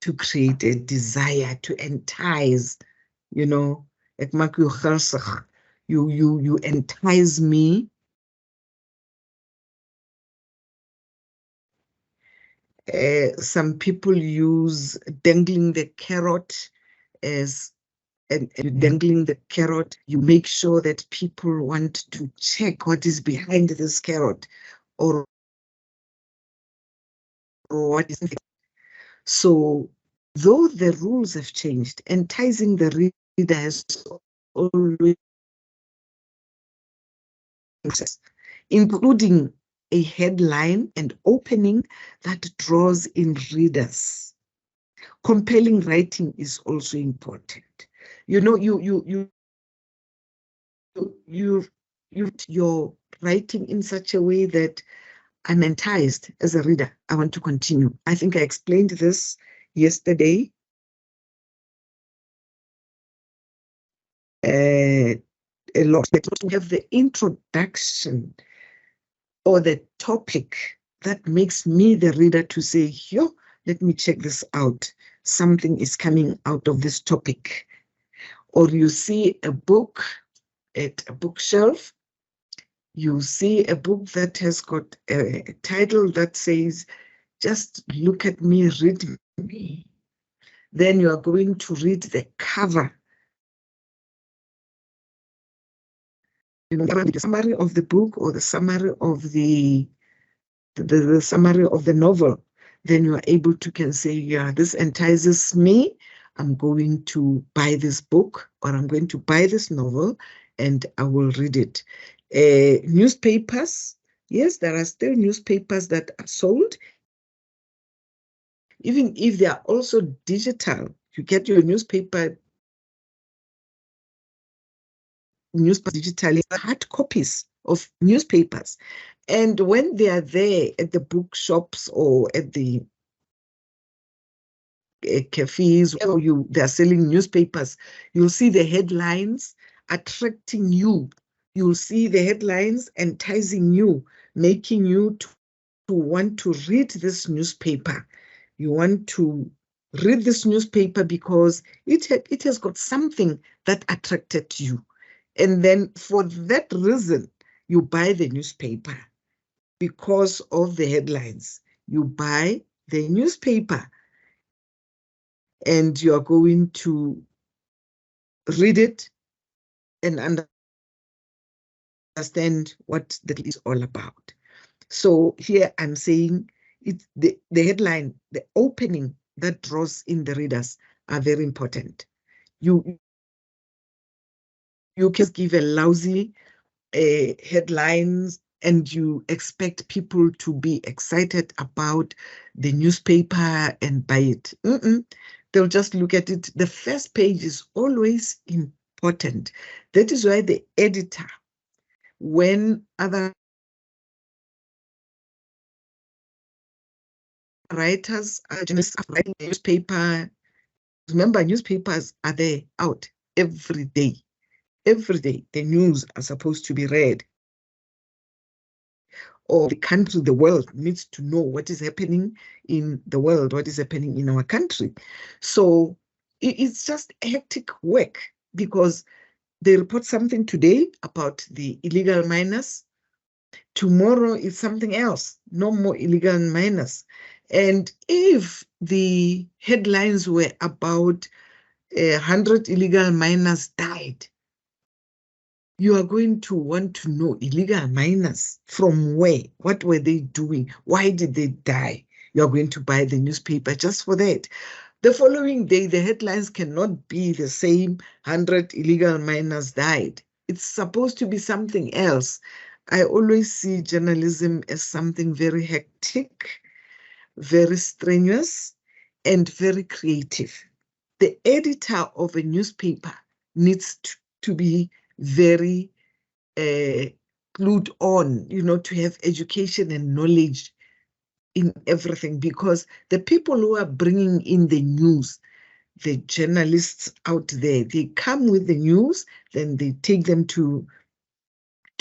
to create a desire, to entice, you know, you entice me. Some people use dangling the carrot as, and dangling the carrot, you make sure that people want to check what is behind this carrot, or what is it. So though the rules have changed, enticing the reader has always, including a headline and opening that draws in readers. compelling writing is also important. You know, your writing in such a way that I'm enticed as a reader. I want to continue. I think I explained this yesterday. A lot. To have the introduction or the topic that makes me, the reader, to say, yo, let me check this out. Something is coming out of this topic. Or you see a book at a bookshelf, you see a book that has got a title that says, just look at me, read me. Then you are going to read the cover. You know, the summary of the book or the summary of the summary of the novel. Then you are able to can say, yeah, this entices me. I'm going to buy this book, or I'm going to buy this novel, and I will read it. Newspapers, yes, there are still newspapers that are sold, even if they are also digital. You get your newspaper digitally, hard copies of newspapers. And when they are there at the bookshops or at the cafes, wherever they are selling newspapers, you'll see the headlines attracting you. You'll see the headlines enticing you, making you to want to read this newspaper. You want to read this newspaper because it has got something that attracted you. And then for that reason, you buy the newspaper because of the headlines. You buy the newspaper and you are going to read it and understand what that is all about. So here I'm saying it's the headline, the opening that draws in the readers are very important. You can give a lousy headlines and you expect people to be excited about the newspaper and buy it. They'll just look at it. The first page is always important. That is why the editor, when other writers, journalists are writing a newspaper, remember newspapers are there out every day. Every day, the news are supposed to be read. Or the country, the world needs to know what is happening in the world, what is happening in our country. So it's just hectic work because they report something today about the illegal miners. Tomorrow is something else, no more illegal miners. And if the headlines were about 100 illegal miners died, you are going to want to know illegal miners from where, what were they doing, why did they die? You are going to buy the newspaper just for that. The following day, the headlines cannot be the same 100 illegal miners died. It's supposed to be something else. I always see journalism as something very hectic, very strenuous, and very creative. The editor of a newspaper needs to be very glued on, to have education and knowledge in everything, because the people who are bringing in the news, the journalists out there, they come with the news, then they take them to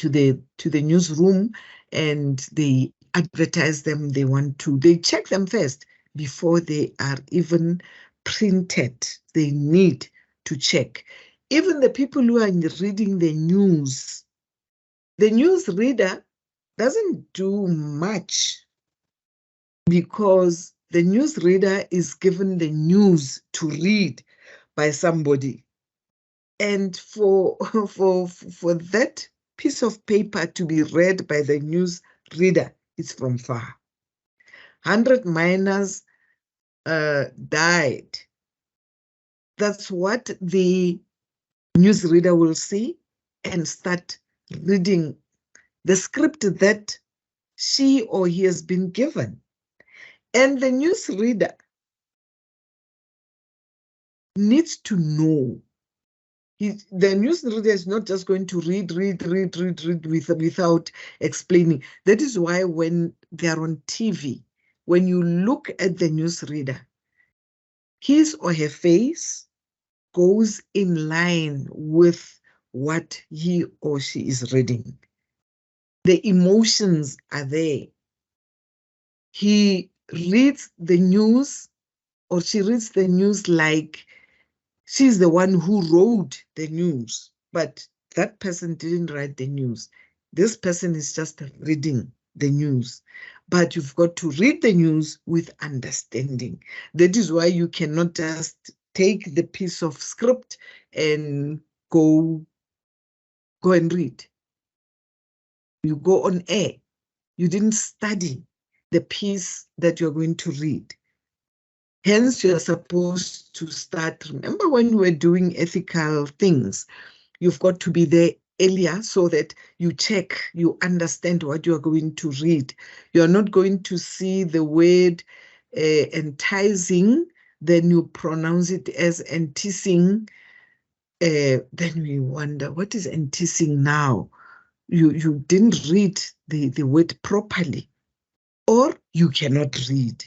the newsroom and they advertise them. They check them first before they are even printed. They need to check. Even the people who are reading the news reader doesn't do much because the news reader is given the news to read by somebody. And for that piece of paper to be read by the news reader, it's from far. 100 miners died. That's what the news reader will see and start reading the script that she or he has been given. And the news reader needs to know. The newsreader is not just going to read without explaining. That is why when they're on TV, when you look at the newsreader, his or her face goes in line with what he or she is reading. The emotions are there. He reads the news or she reads the news like she's the one who wrote the news, but that person didn't write the news. This person is just reading the news. But you've got to read the news with understanding. That is why you cannot just take the piece of script and go and read. You go on air. You didn't study the piece that you're going to read. Hence, you're supposed to start. Remember when we were doing ethical things, you've got to be there earlier so that you check, you understand what you're going to read. You're not going to see the word enticing, then you pronounce it as enticing. Then we wonder, what is enticing now? You didn't read the word properly, or you cannot read,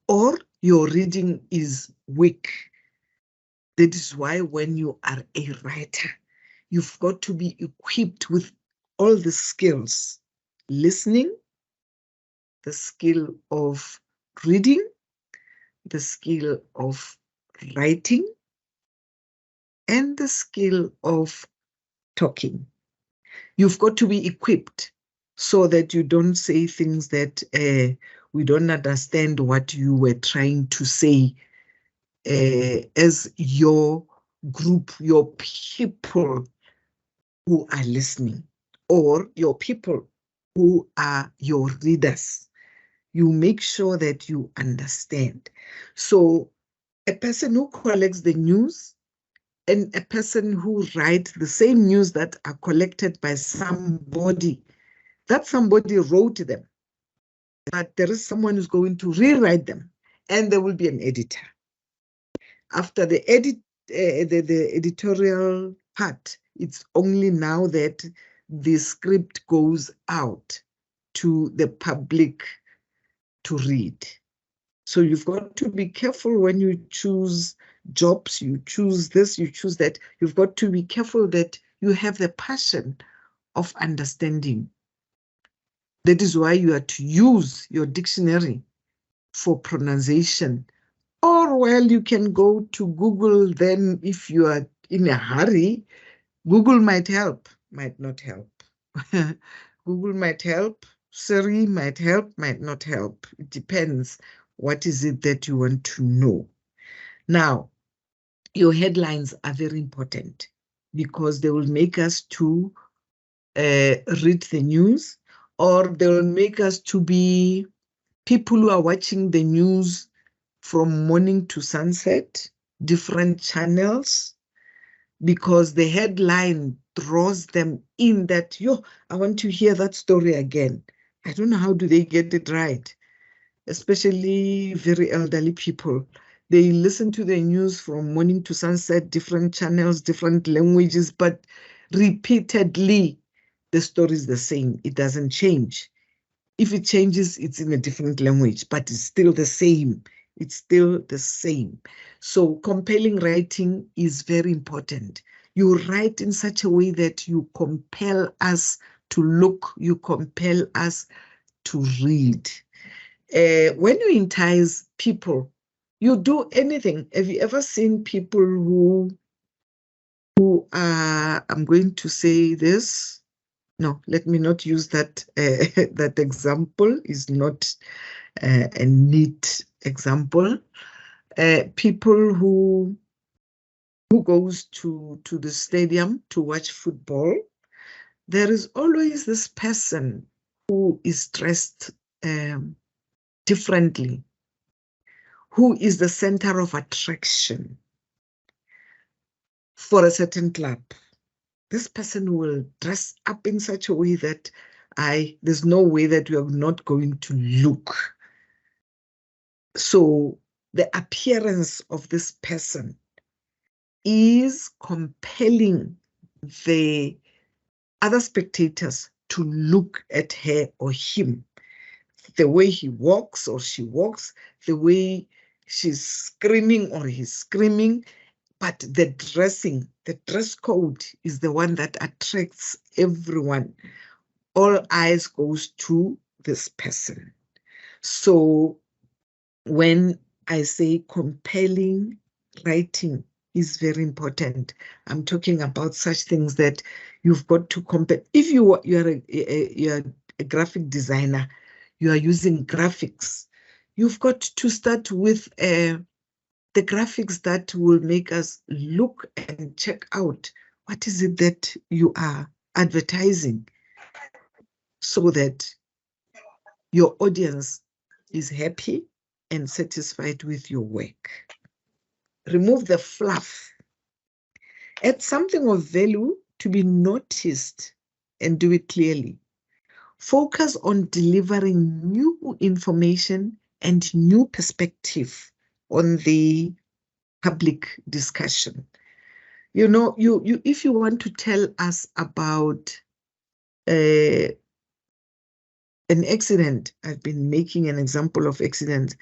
or your reading is weak. That is why when you are a writer, you've got to be equipped with all the skills: listening, the skill of reading, the skill of writing, and the skill of talking. You've got to be equipped so that you don't say things that we don't understand what you were trying to say as your group, your people who are listening, or your people who are your readers. You make sure that you understand. So a person who collects the news and a person who writes the same news that are collected by somebody, that somebody wrote them, but there is someone who's going to rewrite them, and there will be an editor. After the editorial part, it's only now that the script goes out to the public to read. So you've got to be careful when you choose jobs, you choose this, you choose that. You've got to be careful that you have the passion of understanding. That is why you are to use your dictionary for pronunciation. Or, well, you can go to Google then if you are in a hurry. Google might help, might not help. Google might help, Siri might help, might not help. It depends. What is it that you want to know? Now, your headlines are very important because they will make us to read the news, or they will make us to be people who are watching the news from morning to sunset, different channels, because the headline draws them in that, yo, I want to hear that story again. I don't know how do they get it right, especially very elderly people. They listen to the news from morning to sunset, different channels, different languages, but repeatedly, the story is the same. It doesn't change. If it changes, it's in a different language, but it's still the same. It's still the same. So compelling writing is very important. You write in such a way that you compel us to look, you compel us to read. When you entice people, you do anything. Have you ever seen people who are, I'm going to say this, no, let me not use that. That example is not a neat example. People who goes to the stadium to watch football, there is always this person who is dressed differently, who is the center of attraction for a certain club. This person will dress up in such a way that there's no way that we are not going to look. So the appearance of this person is compelling the other spectators to look at her or him. The way he walks or she walks, the way she's screaming or he's screaming, but the dressing, the dress code is the one that attracts everyone. All eyes goes to this person. So when I say compelling writing is very important, I'm talking about such things that you've got to compare. If you're a graphic designer, you are using graphics, you've got to start with the graphics that will make us look and check out what is it that you are advertising, so that your audience is happy and satisfied with your work. Remove the fluff. Add something of value to be noticed and do it clearly. Focus on delivering new information and new perspective on the public discussion. You know, if you want to tell us about an accident, I've been making an example of accident.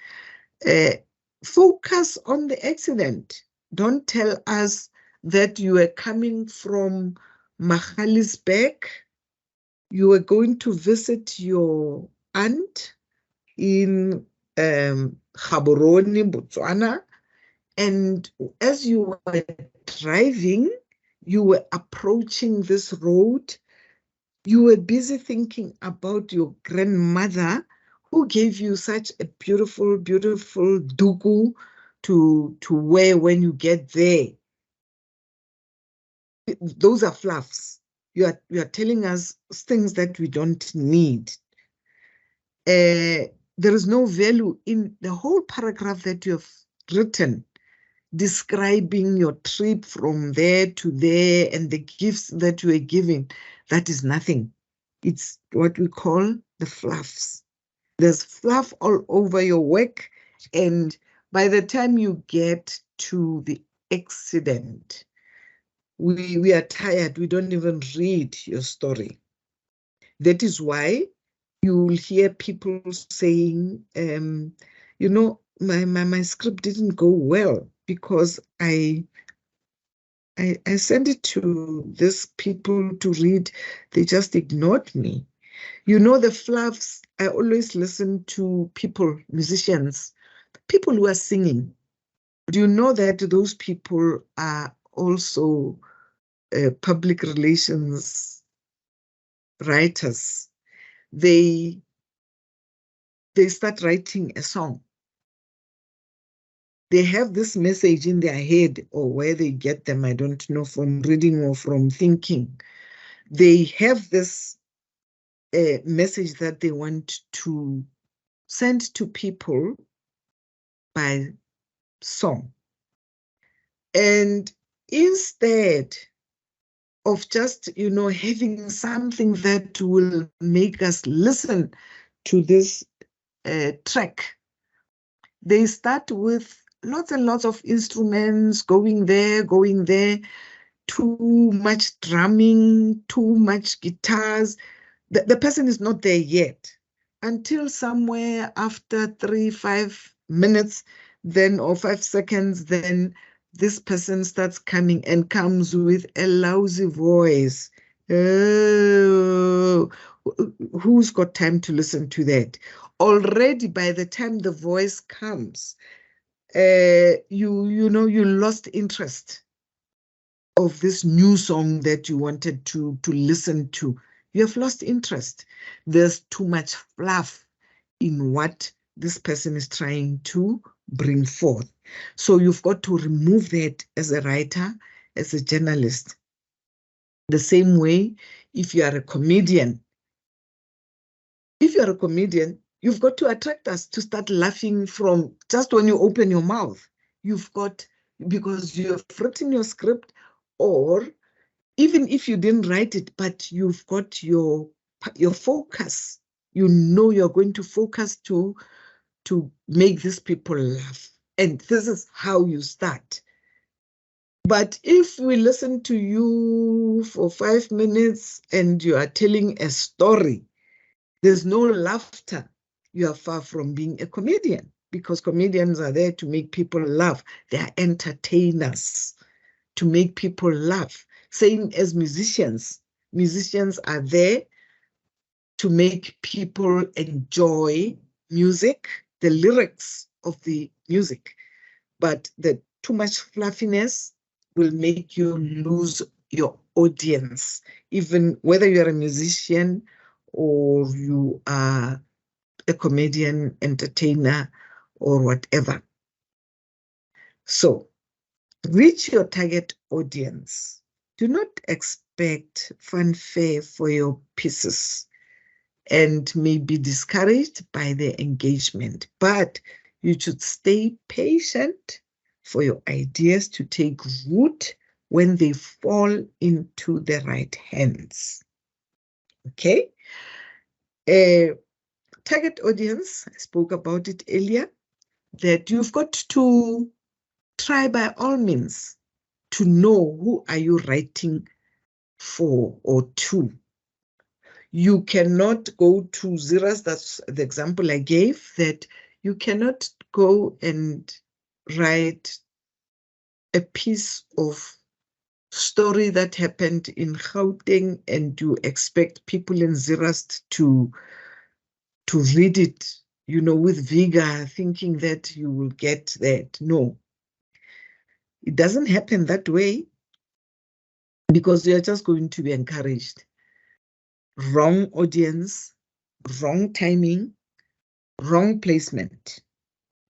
Focus on the accident. Don't tell us that you are coming from Magaliesberg, you are going to visit your aunt in Gaborone, Botswana, and as you were driving, you were approaching this road, you were busy thinking about your grandmother who gave you such a beautiful, beautiful dugu to wear when you get there. Those are fluffs. You are telling us things that we don't need. There is no value in the whole paragraph that you have written describing your trip from there to there and the gifts that you are giving. That is nothing. It's what we call the fluffs. There's fluff all over your work, and by the time you get to the accident, we are tired. We don't even read your story. That is why you'll hear people saying, you know, my script didn't go well because I sent it to these people to read. They just ignored me. You know, the fluffs, I always listen to people, musicians, people who are singing. Do you know that those people are also public relations writers? They start writing a song. They have this message in their head, or where they get them, I don't know, from reading or from thinking. They have this message that they want to send to people by song. And instead of just, you know, having something that will make us listen to this track, they start with lots and lots of instruments going there, too much drumming, too much guitars. The person is not there yet until somewhere after 3-5 minutes, then, or 5 seconds, then this person starts coming and comes with a lousy voice. Oh, who's got time to listen to that? Already by the time the voice comes, you know, you lost interest of this new song that you wanted to listen to. You have lost interest. There's too much fluff in what this person is trying to bring forth. So you've got to remove that as a writer, as a journalist. The same way, if you are a comedian, you've got to attract us to start laughing from just when you open your mouth. You've got, because you have written your script, or even if you didn't write it, but you've got your focus. You know you're going to focus to make these people laugh. And this is how you start. But if we listen to you for 5 minutes and you are telling a story, there's no laughter, you are far from being a comedian, because comedians are there to make people laugh. They are entertainers, to make people laugh. Same as musicians. Musicians are there to make people enjoy music, the lyrics of the music. But the too much fluffiness will make you lose your audience, even whether you're a musician or you are a comedian, entertainer, or whatever. So, reach your target audience. Do not expect fanfare for your pieces and may be discouraged by the engagement, but you should stay patient for your ideas to take root when they fall into the right hands. Okay? Target audience, I spoke about it earlier, that you've got to try by all means to know who are you writing for or to. You cannot go to Xerox, that's the example I gave, that you cannot go and write a piece of story that happened in Gauteng and you expect people in Xerox to read it, you know, with vigor, thinking that you will get that. No, it doesn't happen that way, because you're just going to be encouraged. Wrong audience, wrong timing, wrong placement.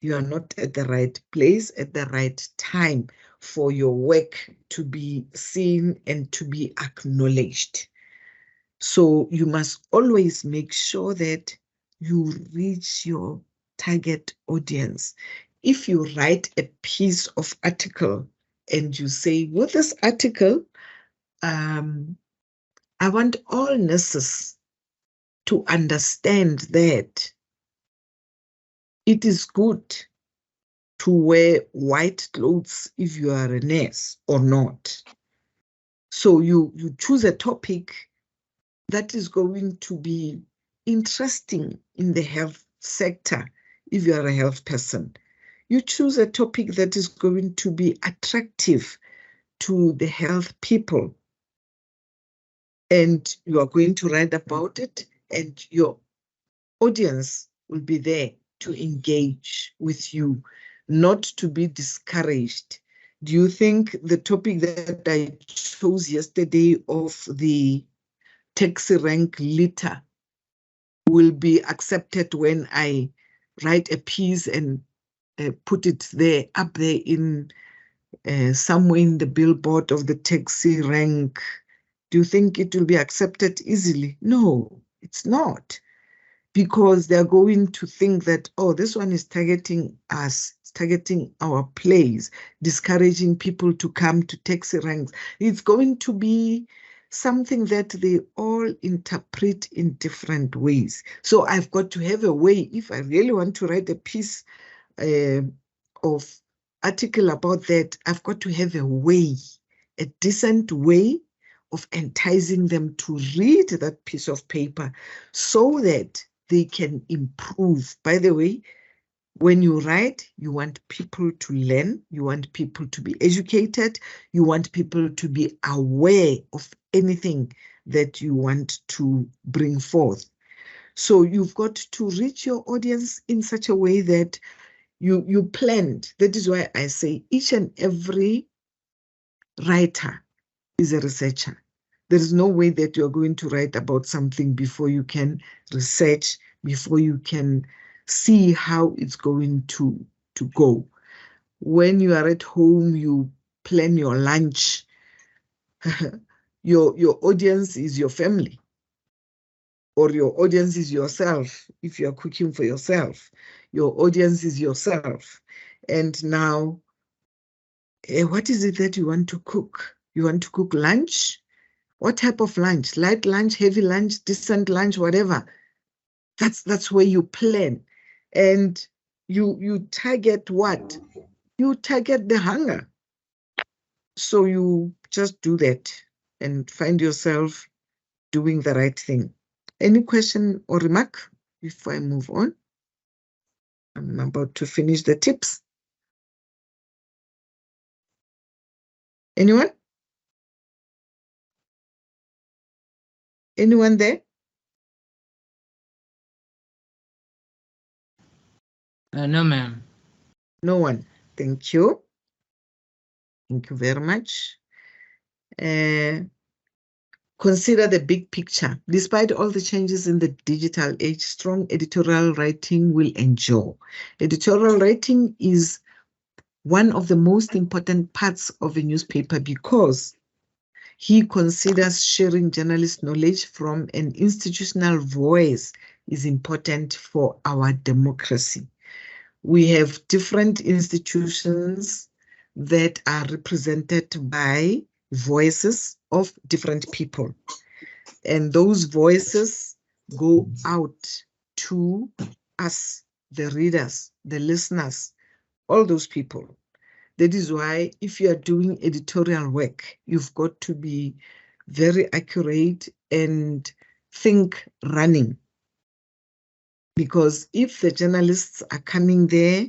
You are not at the right place at the right time for your work to be seen and to be acknowledged. So you must always make sure that you reach your target audience. If you write a piece of article and you say, with this article, I want all nurses to understand that it is good to wear white clothes if you are a nurse or not. So you choose a topic that is going to be interesting in the health sector if you are a health person. You choose a topic that is going to be attractive to the health people, and you are going to write about it, and your audience will be there to engage with you, not to be discouraged. Do you think the topic that I chose yesterday of the taxi rank litter will be accepted when I write a piece and put it there, up there in somewhere in the billboard of the taxi rank? Do you think it will be accepted easily? No, it's not. Because they're going to think that, oh, this one is targeting us, targeting our place, discouraging people to come to taxi ranks. It's going to be something that they all interpret in different ways. So I've got to have a way, if I really want to write a piece of article about that, I've got to have a way, a decent way of enticing them to read that piece of paper so that they can improve. By the way, when you write, you want people to learn, you want people to be educated, you want people to be aware of anything that you want to bring forth. So you've got to reach your audience in such a way that you planned. That is why I say each and every writer is a researcher. There is no way that you're going to write about something before you can research, before you can see how it's going to go. When you are at home, you plan your lunch. Your audience is your family, or your audience is yourself. If you're cooking for yourself, your audience is yourself. And now, what is it that you want to cook? You want to cook lunch? What type of lunch? Light lunch, heavy lunch, decent lunch, whatever. That's where you plan. And you target what? You target the hunger. So you just do that and find yourself doing the right thing. Any question or remark before I move on? I'm about to finish the tips. Anyone? Anyone there? No, ma'am. No one. Thank you. Thank you very much. Consider the big picture. Despite all the changes in the digital age, strong editorial writing will endure. Editorial writing is one of the most important parts of a newspaper because he considers sharing journalist knowledge from an institutional voice is important for our democracy. We have different institutions that are represented by voices of different people. And those voices go out to us, the readers, the listeners, all those people. That is why if you are doing editorial work, you've got to be very accurate and think running. Because if the journalists are coming there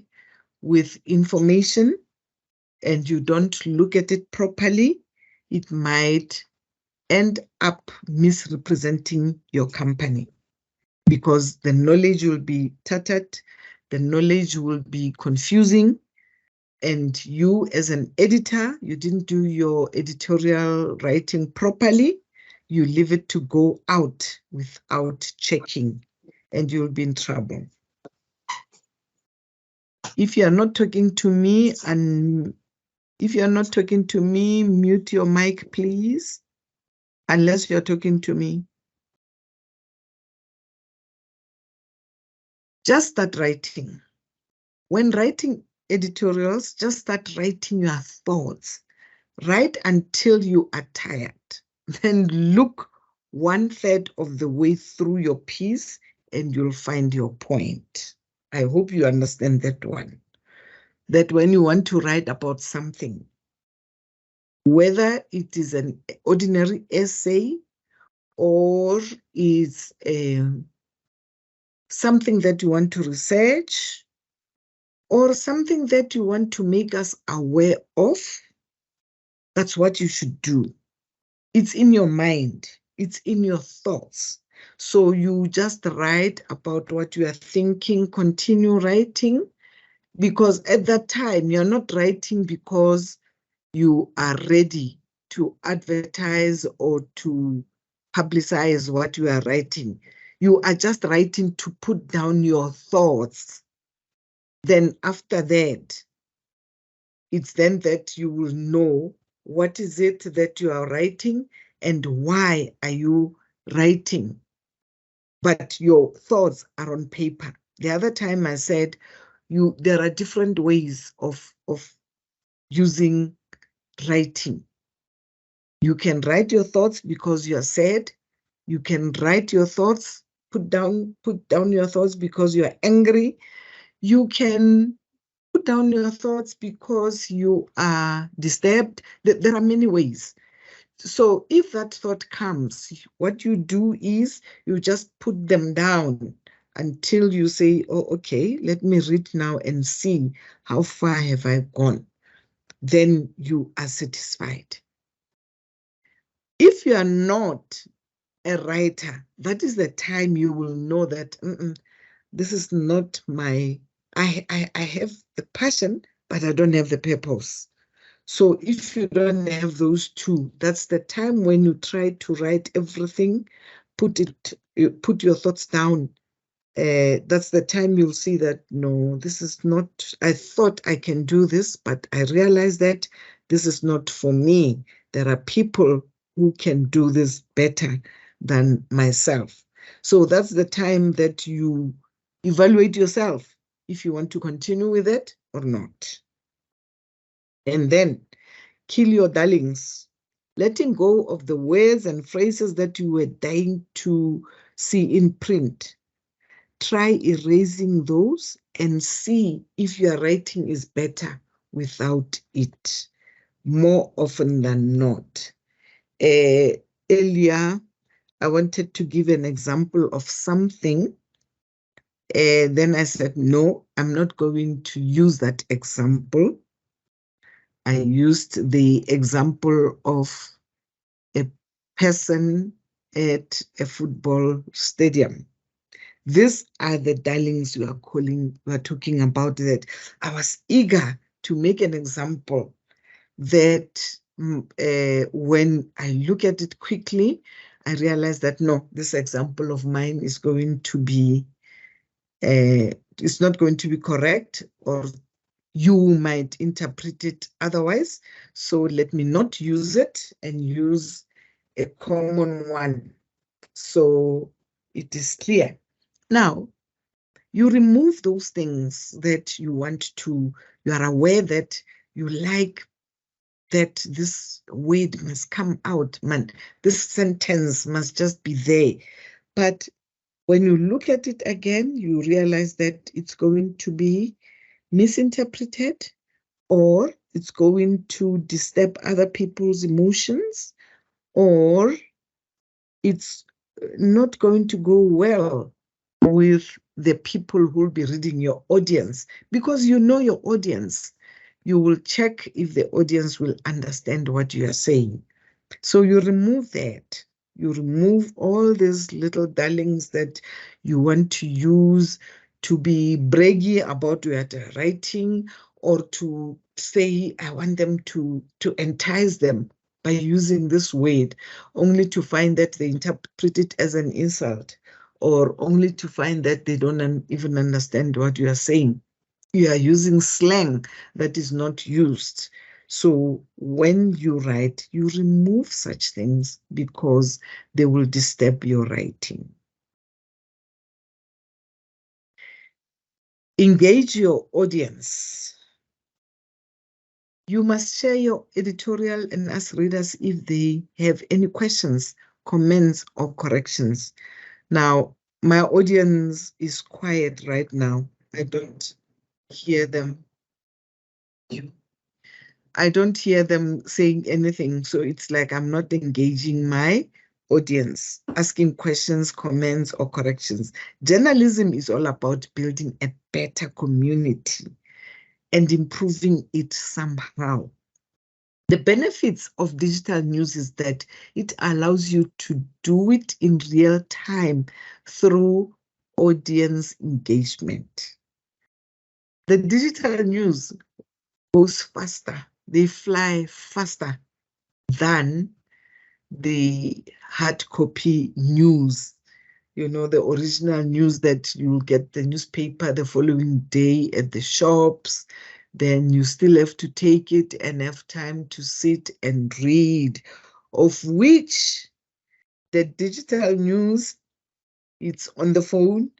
with information and you don't look at it properly, it might end up misrepresenting your company because the knowledge will be tattered, the knowledge will be confusing, and you as an editor, you didn't do your editorial writing properly, you leave it to go out without checking, and you'll be in trouble. If you are not talking to me, and if you're not talking to me, mute your mic, please, unless you're talking to me. Just start writing. When writing editorials, just start writing your thoughts. Write until you are tired. Then look 1/3 of the way through your piece and you'll find your point. I hope you understand that one. That when you want to write about something, whether it is an ordinary essay or is something that you want to research or something that you want to make us aware of, that's what you should do. It's in your mind. It's in your thoughts. So you just write about what you are thinking, continue writing, because at that time, you're not writing because you are ready to advertise or to publicize what you are writing. You are just writing to put down your thoughts. Then after that, it's then that you will know what is it that you are writing and why are you writing. But your thoughts are on paper. The other time I said there are different ways of using writing. You can write your thoughts because you're sad. You can write your thoughts, put down your thoughts because you're angry. You can put down your thoughts because you are disturbed. There are many ways. So if that thought comes, what you do is you just put them down until you say, oh, okay, let me read now and see how far have I gone. Then you are satisfied. If you are not a writer, that is the time you will know that this is not my, I have the passion, but I don't have the purpose. So if you don't have those two, that's the time when you try to write everything, put your thoughts down. That's the time you'll see that, no, this is not, I thought I can do this, but I realized that this is not for me. There are people who can do this better than myself. So that's the time that you evaluate yourself if you want to continue with it or not. And then kill your darlings, letting go of the words and phrases that you were dying to see in print. Try erasing those and see if your writing is better without it. more often than not. Earlier, I wanted to give an example of something. Then I said, no, I'm not going to use that example. I used the example of a person at a football stadium. These are the darlings we are talking about, that I was eager to make an example that when I look at it quickly, I realize that no, this example of mine is going to be, it's not going to be correct, or you might interpret it otherwise. So let me not use it and use a common one, so it is clear. Now, you remove those things that you want to, you are aware that you like that this word must come out, man, this sentence must just be there. But when you look at it again, you realize that it's going to be misinterpreted, or it's going to disturb other people's emotions, or it's not going to go well with the people who will be reading your audience, because you know your audience. You will check if the audience will understand what you are saying. So you remove that. You remove all these little darlings that you want to use to be braggy about your writing, or to say, I want them to entice them by using this word, only to find that they interpret it as an insult, or only to find that they don't even understand what you are saying. You are using slang that is not used. So when you write, you remove such things because they will disturb your writing. Engage your audience. You must share your editorial and ask readers if they have any questions, comments, or corrections. Now, my audience is quiet right now. I don't hear them. I don't hear them saying anything. So it's like I'm not engaging my audience, asking questions, comments, or corrections. Journalism is all about building a better community and improving it somehow. The benefits of digital news is that it allows you to do it in real time through audience engagement. The digital news goes faster. They fly faster than the hard copy news. You know, the original news that you'll get the newspaper the following day at the shops. Then you still have to take it and have time to sit and read, of which the digital news, it's on the phone.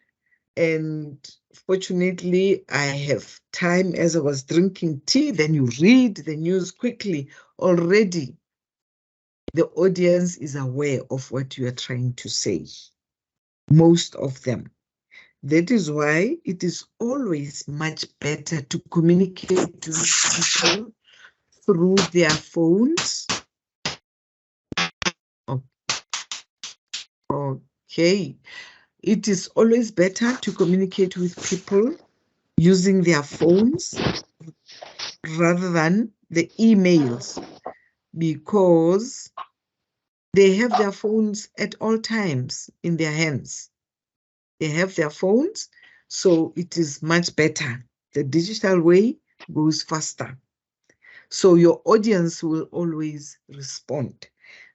And fortunately, I have time as I was drinking tea. Then you read the news quickly. Already, the audience is aware of what you are trying to say. Most of them. That is why it is always much better to communicate to people through their phones. Okay. It is always better to communicate with people using their phones rather than the emails, because they have their phones at all times in their hands. They have their phones, so it is much better. The digital way goes faster. So your audience will always respond.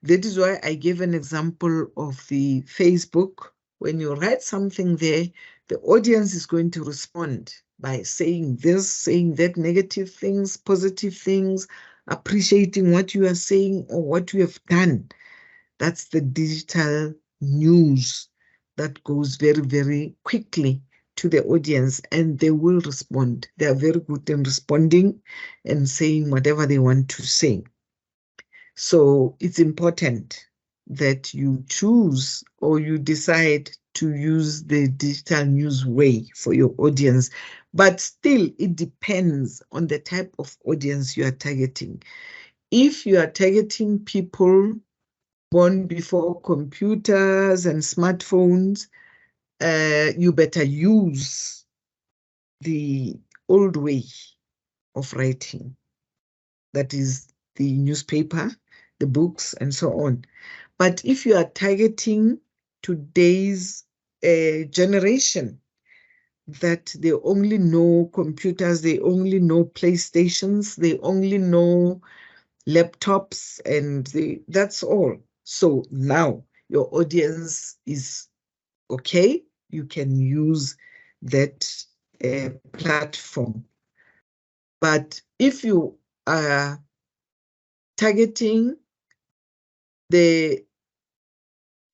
That is why I gave an example of the Facebook. When you write something there, the audience is going to respond by saying this, saying that, negative things, positive things, appreciating what you are saying or what you have done. That's the digital news that goes very, very quickly to the audience, and they will respond. They are very good in responding and saying whatever they want to say. So it's important that you choose or you decide to use the digital news way for your audience. But still, it depends on the type of audience you are targeting. if you are targeting people born before computers and smartphones, you better use the old way of writing. That is the newspaper, the books, and so on. But if you are targeting today's generation, that they only know computers, they only know PlayStations, they only know laptops, and that's all. So now your audience is okay. You can use that platform. But if you are targeting the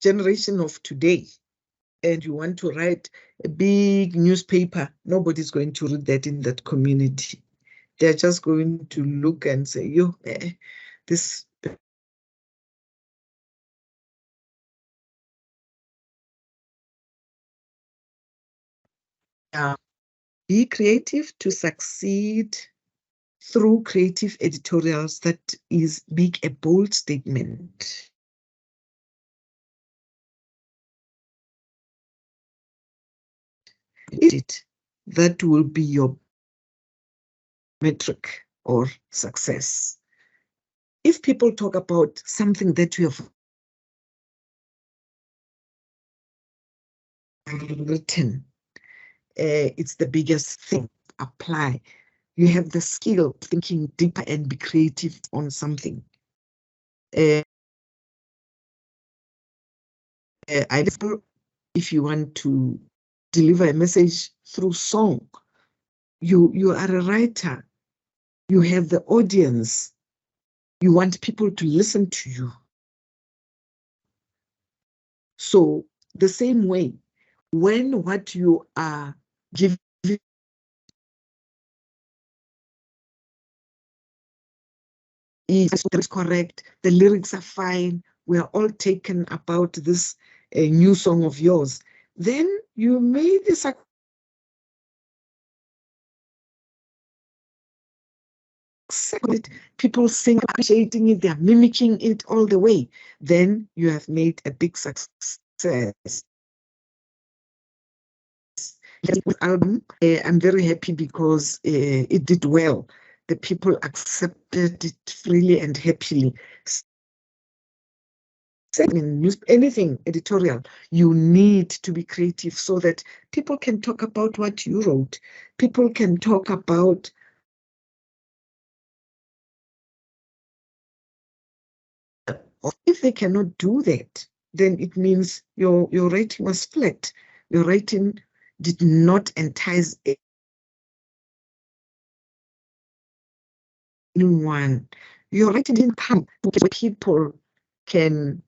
generation of today, and you want to write a big newspaper, nobody's going to read that in that community. They're just going to look and say, yo, this. Be creative to succeed through creative editorials. That is make a bold statement. That will be your metric or success. If people talk about something that you have written, it's the biggest thing. Apply. You have the skill of thinking deeper and be creative on something. If you want to deliver a message through song, you are a writer. You have the audience. You want people to listen to you. So the same way, when what you are giving is correct, the lyrics are fine, we are all taken about this new song of yours, then you may be people sing, appreciating it, they're mimicking it all the way, then you have made a big success. Album, I'm very happy because it did well. The people accepted it freely and happily. In news, anything editorial, you need to be creative so that people can talk about what you wrote. People can talk about if they cannot do that, then it means your writing was flat. Your writing did not entice anyone. Your writing didn't come where people can,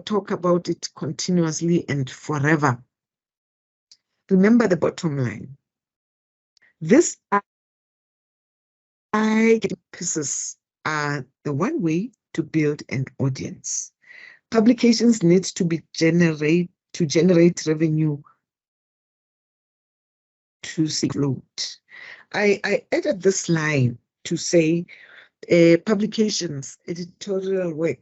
talk about it continuously and forever. Remember the bottom line. This pieces are the one way to build an audience. Publications need to generate revenue to float. I added this line to say publications, editorial work,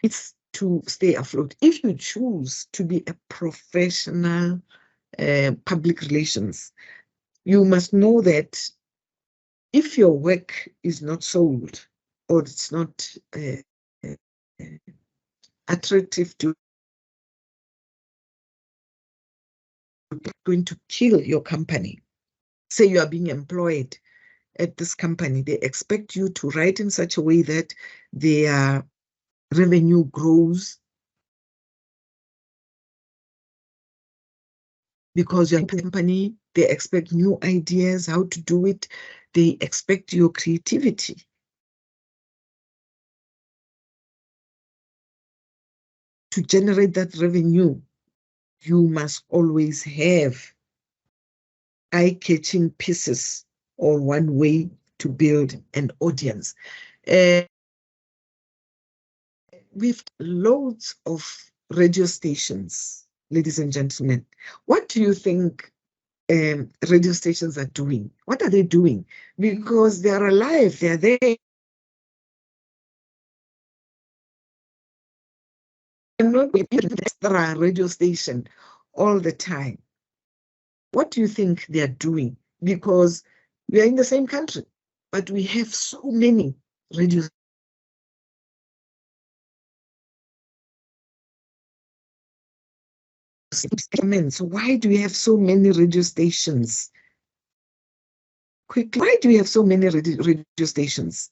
it's to stay afloat. If you choose to be a professional public relations, you must know that if your work is not sold or it's not attractive to going to kill your company. Say you are being employed at this company, they expect you to write in such a way that their revenue grows because your company, they expect new ideas, how to do it. They expect your creativity. To generate that revenue, you must always have eye-catching pieces or one way to build an audience. We've loads of radio stations, ladies and gentlemen. What do you think radio stations are doing. What are they doing? Because they are alive, they are there. And not extra radio station all the time. What do you think they are doing? Because we are in the same country, but we have so many radio stations. So why do we have so many radio stations? Quickly, why do we have so many radio stations?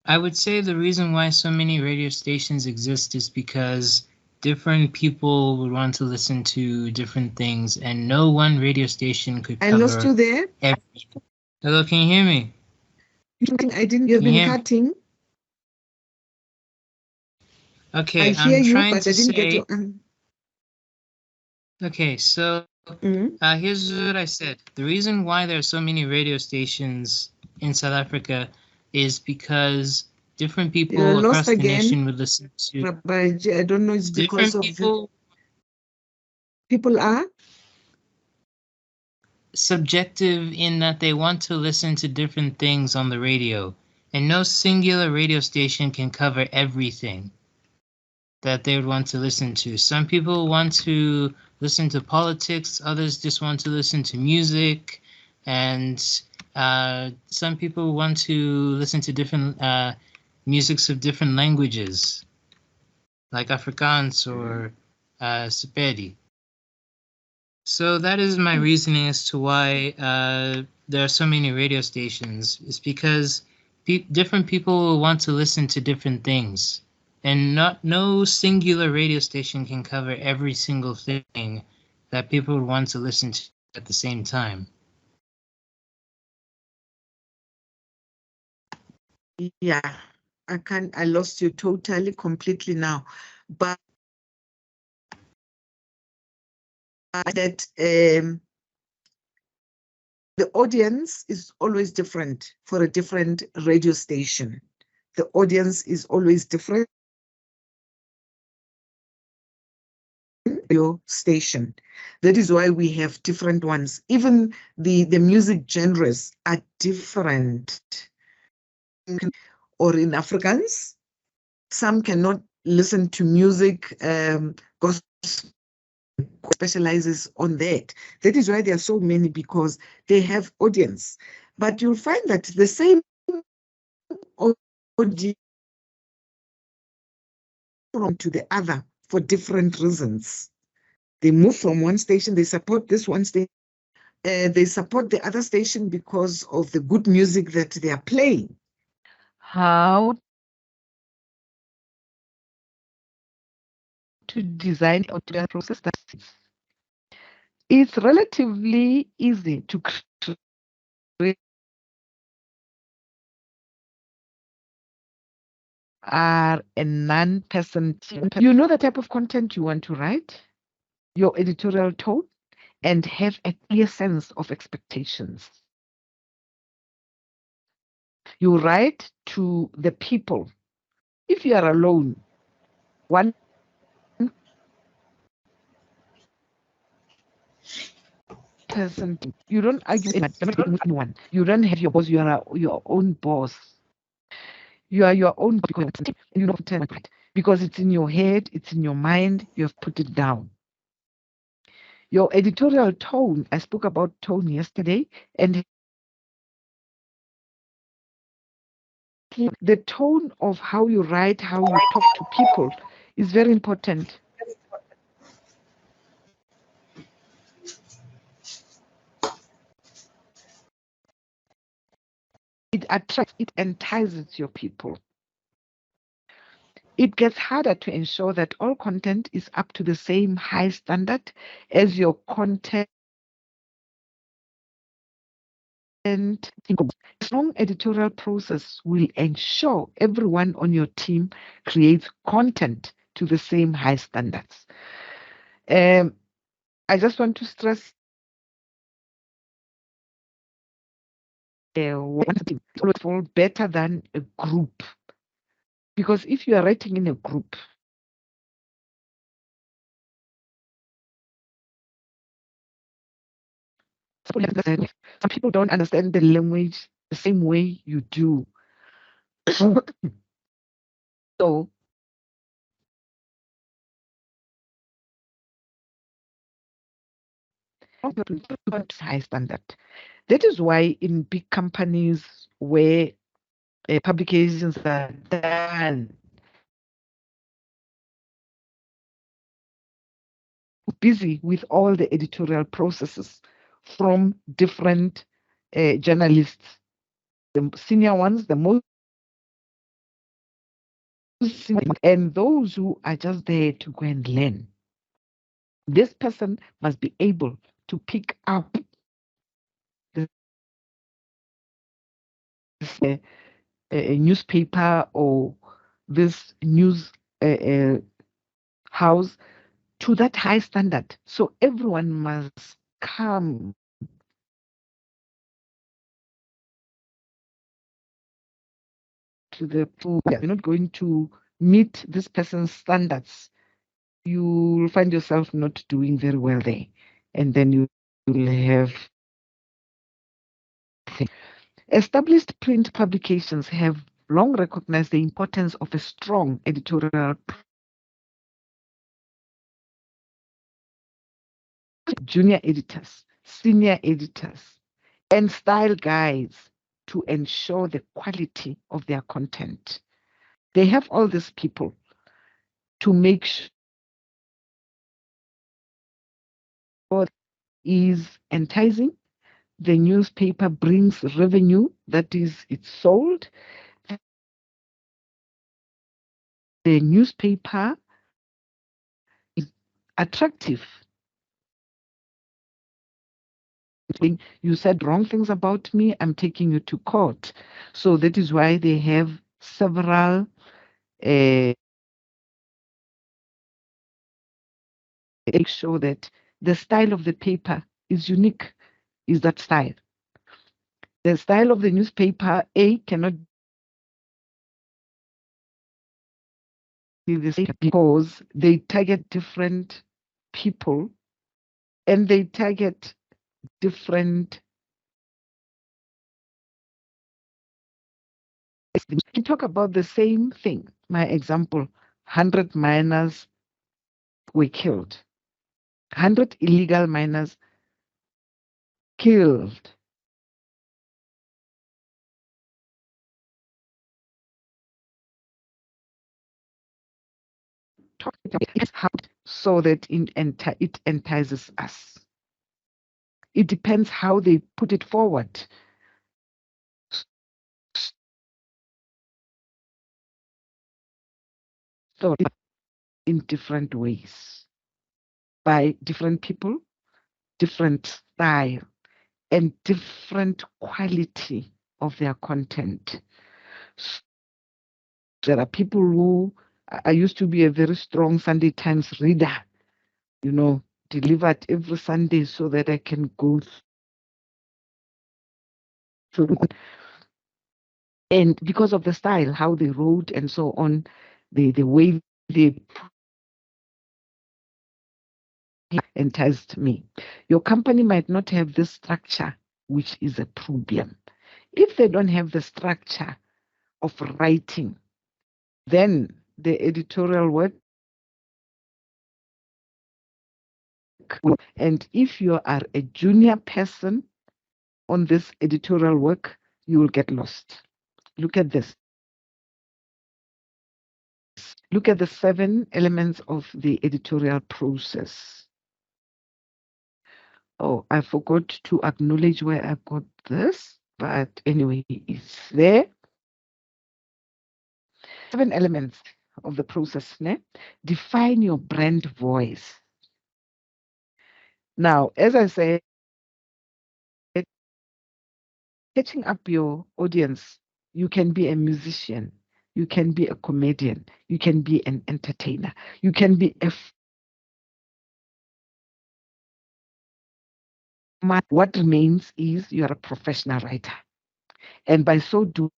I would say the reason why so many radio stations exist is because different people would want to listen to different things, and no one radio station could I cover lost you there. everything. Hello, can you hear me? I didn't. You've been cutting. Okay, I hear I'm you, trying but to I didn't say. get your. Okay, so here's what I said. The reason why there are so many radio stations in South Africa is because different people across the nation would listen to. Rabaji, I don't know. It's because different people. People are subjective in that they want to listen to different things on the radio, and no singular radio station can cover everything that they would want to listen to. Some people want to listen to politics, others just want to listen to music, and some people want to listen to different musics of different languages, like Afrikaans or Sepedi. So that is my reasoning as to why there are so many radio stations. It's because different people will want to listen to different things, and no singular radio station can cover every single thing that people would want to listen to at the same time. Yeah, I lost you totally, completely now. But that the audience is always different for a different radio station. The audience is always different. Radio station. That is why we have different ones. Even the music genres are different. Or in Afrikaans, some cannot listen to music, gospel specializes on that. That is why there are so many, because they have audience. But you'll find that the same audience from to the other for different reasons. They move from one station, they support this one station, they support the other station because of the good music that they are playing. How to design a process that it's relatively easy to create are a non-person team. You know the type of content you want to write, your editorial tone, and have a clear sense of expectations. You write to the people. If you are alone, one person, you don't argue with anyone. You don't have your boss. You are your own boss. You are your own boss, and you know because it's in your head, it's in your mind. You have put it down. Your editorial tone. I spoke about tone yesterday, and the tone of how you write, how you talk to people is very important. It attracts, it entices your people. It gets harder to ensure that all content is up to the same high standard as your content. A strong editorial process will ensure everyone on your team creates content to the same high standards. I just want to stress one thing, it's always better than a group. Because if you are writing in a group, Some people don't understand the language the same way you do. So high standard. That is why in big companies where publications are done, busy with all the editorial processes from different journalists, the senior ones, the most senior, and those who are just there to go and learn. This person must be able to pick up this, a newspaper or this news house to that high standard. So everyone must come to the pool. You're not going to meet this person's standards. You'll find yourself not doing very well there. And then you'll have established print publications have long recognized the importance of a strong editorial junior editors, senior editors, and style guides to ensure the quality of their content. They have all these people to make sure is enticing. The newspaper brings revenue, that is, it's sold. The newspaper is attractive. You said wrong things about me, I'm taking you to court. So that is why they have several make sure that the style of the paper is unique, is that style. The style of the newspaper, A, cannot be the same because they target different people and they target different. We can talk about the same thing. My example, 100 miners were killed. 100 illegal miners killed. So that it entices us. It depends how they put it forward. So in different ways by different people, different style, and different quality of their content. There are people who I used to be a very strong Sunday Times reader, delivered every Sunday so that I can go through. And because of the style, how they wrote and so on, the way they enticed me. Your company might not have this structure, which is a problem. If they don't have the structure of writing, then the editorial work, and if you are a junior person on this editorial work, you will get lost. Look at this. Look at the 7 elements of the editorial process. Oh, I forgot to acknowledge where I got this, but anyway, it's there. 7 elements of the process. Ne? Define your brand voice. Now, as I said, catching up your audience, you can be a musician, you can be a comedian, you can be an entertainer, you can be a what remains is you're a professional writer. And by so doing,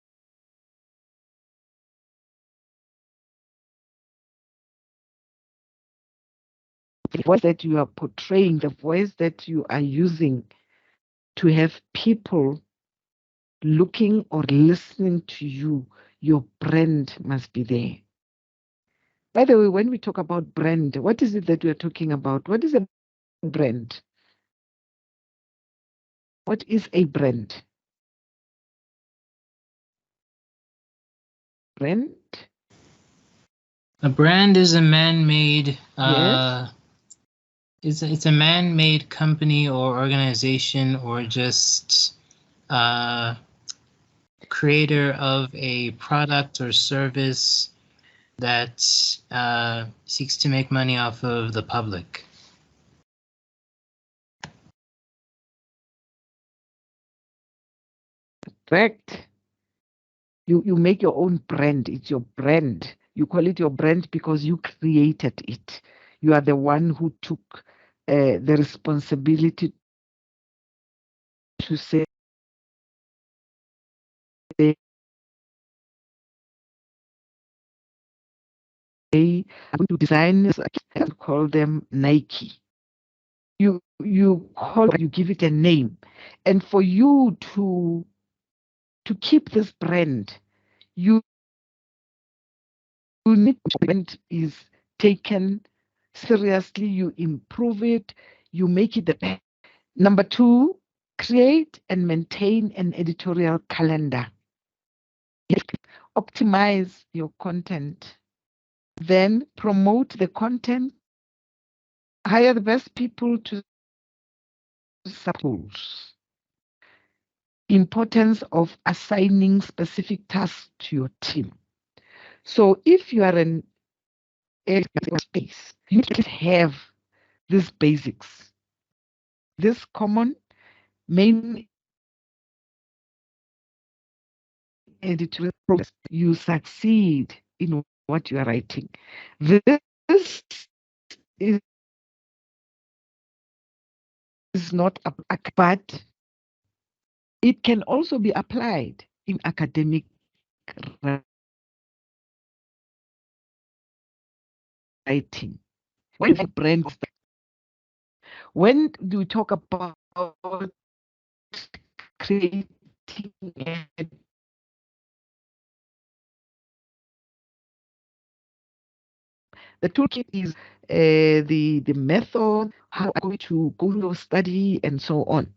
the voice that you are portraying, the voice that you are using to have people looking or listening to you, your brand must be there. By the way, when we talk about brand, what is it that we're talking about? What is a brand? What is a brand? Brand? A brand is a man-made Yes. it's a man-made company or organization or just creator of a product or service that seeks to make money off of the public. Correct. You make your own brand. It's your brand. You call it your brand because you created it. You are the one who took the responsibility to say, I'm going to design, and call them Nike. You give it a name, and for you to keep this brand, you need brand is taken seriously. You improve it. You make it the best. Number 2, create and maintain an editorial calendar. Optimize your content. Then promote the content. Hire the best people to support. Importance of assigning specific tasks to your team. So if you are in a space, you need to have these basics, this common main editorial process. You succeed in what you are writing. This is not a but it can also be applied in academic writing. When brand, when we talk about creating the toolkit is the method, how I'm going to go to study and so on.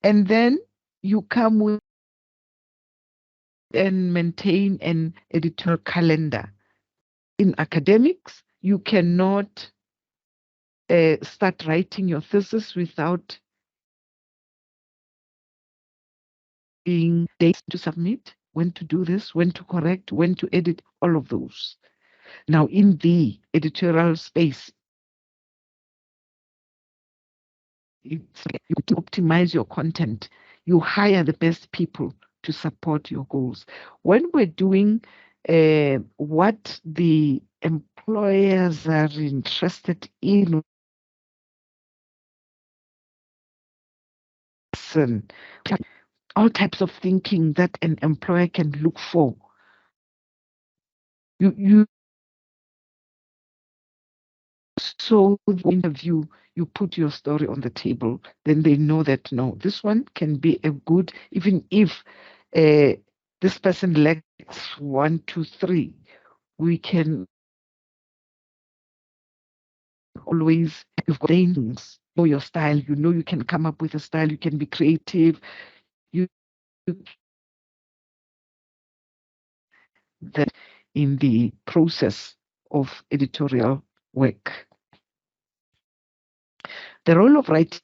And then you come with and maintain an editorial calendar. In academics, you cannot start writing your thesis without being dates to submit, when to do this, when to correct, when to edit, all of those. Now, in the editorial space, you optimize your content. You hire the best people to support your goals. When we're doing what the employers are interested in, all types of thinking that an employer can look for. You so the interview, you put your story on the table, then they know that no, this one can be a good, even if this person lacks 1, 2, 3, we can always, you've got things, know your style, you know you can come up with a style, you can be creative, you that in the process of editorial work. The role of writing.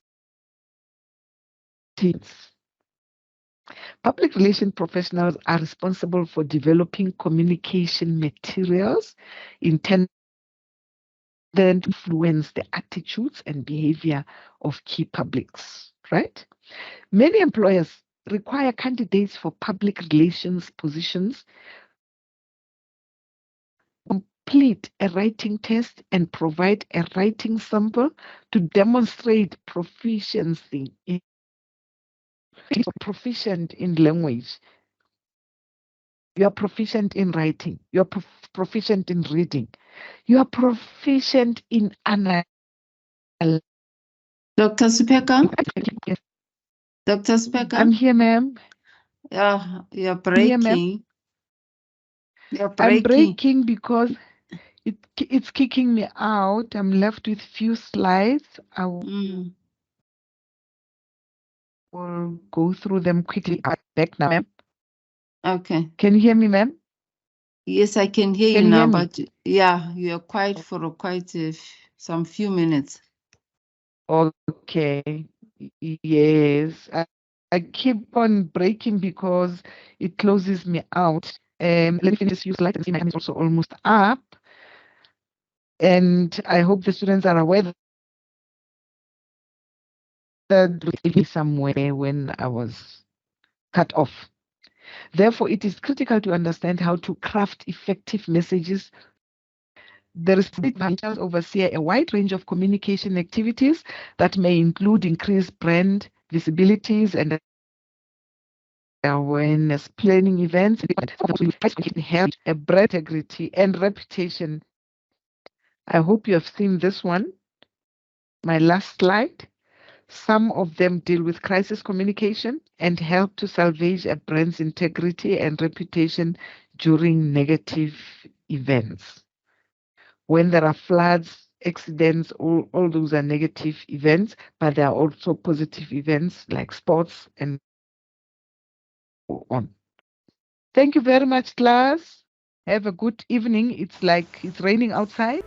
Public relation professionals are responsible for developing communication materials intended to influence the attitudes and behavior of key publics, right? Many employers require candidates for public relations positions complete a writing test and provide a writing sample to demonstrate proficiency in proficient in language. You are proficient in writing. You are proficient in reading. You are proficient in analyzing. Dr. Sipeka? Dr. Specker? I'm here, ma'am. Yeah, you're I'm here, ma'am. breaking. You're I'm breaking. breaking because it's kicking me out. I'm left with few slides. I Mm, will go through them quickly. I'm back now, ma'am. okay. Can you hear me, ma'am? Yes, I can hear you Can you now, hear me? but yeah, you're quiet for some few minutes. Okay. Yes. I keep on breaking because it closes me out. Let me finish few slides and see my time is also almost up. And I hope the students are aware that me somewhere when I was cut off. Therefore, it is critical to understand how to craft effective messages. The responsibilities oversee a wide range of communication activities that may include increased brand visibilities and awareness, planning events, help a brand integrity and reputation. I hope you have seen this one, my last slide. Some of them deal with crisis communication and help to salvage a brand's integrity and reputation during negative events. When there are floods, accidents, all those are negative events, but there are also positive events like sports and so on. Thank you very much, class. Have a good evening. It's like it's raining outside.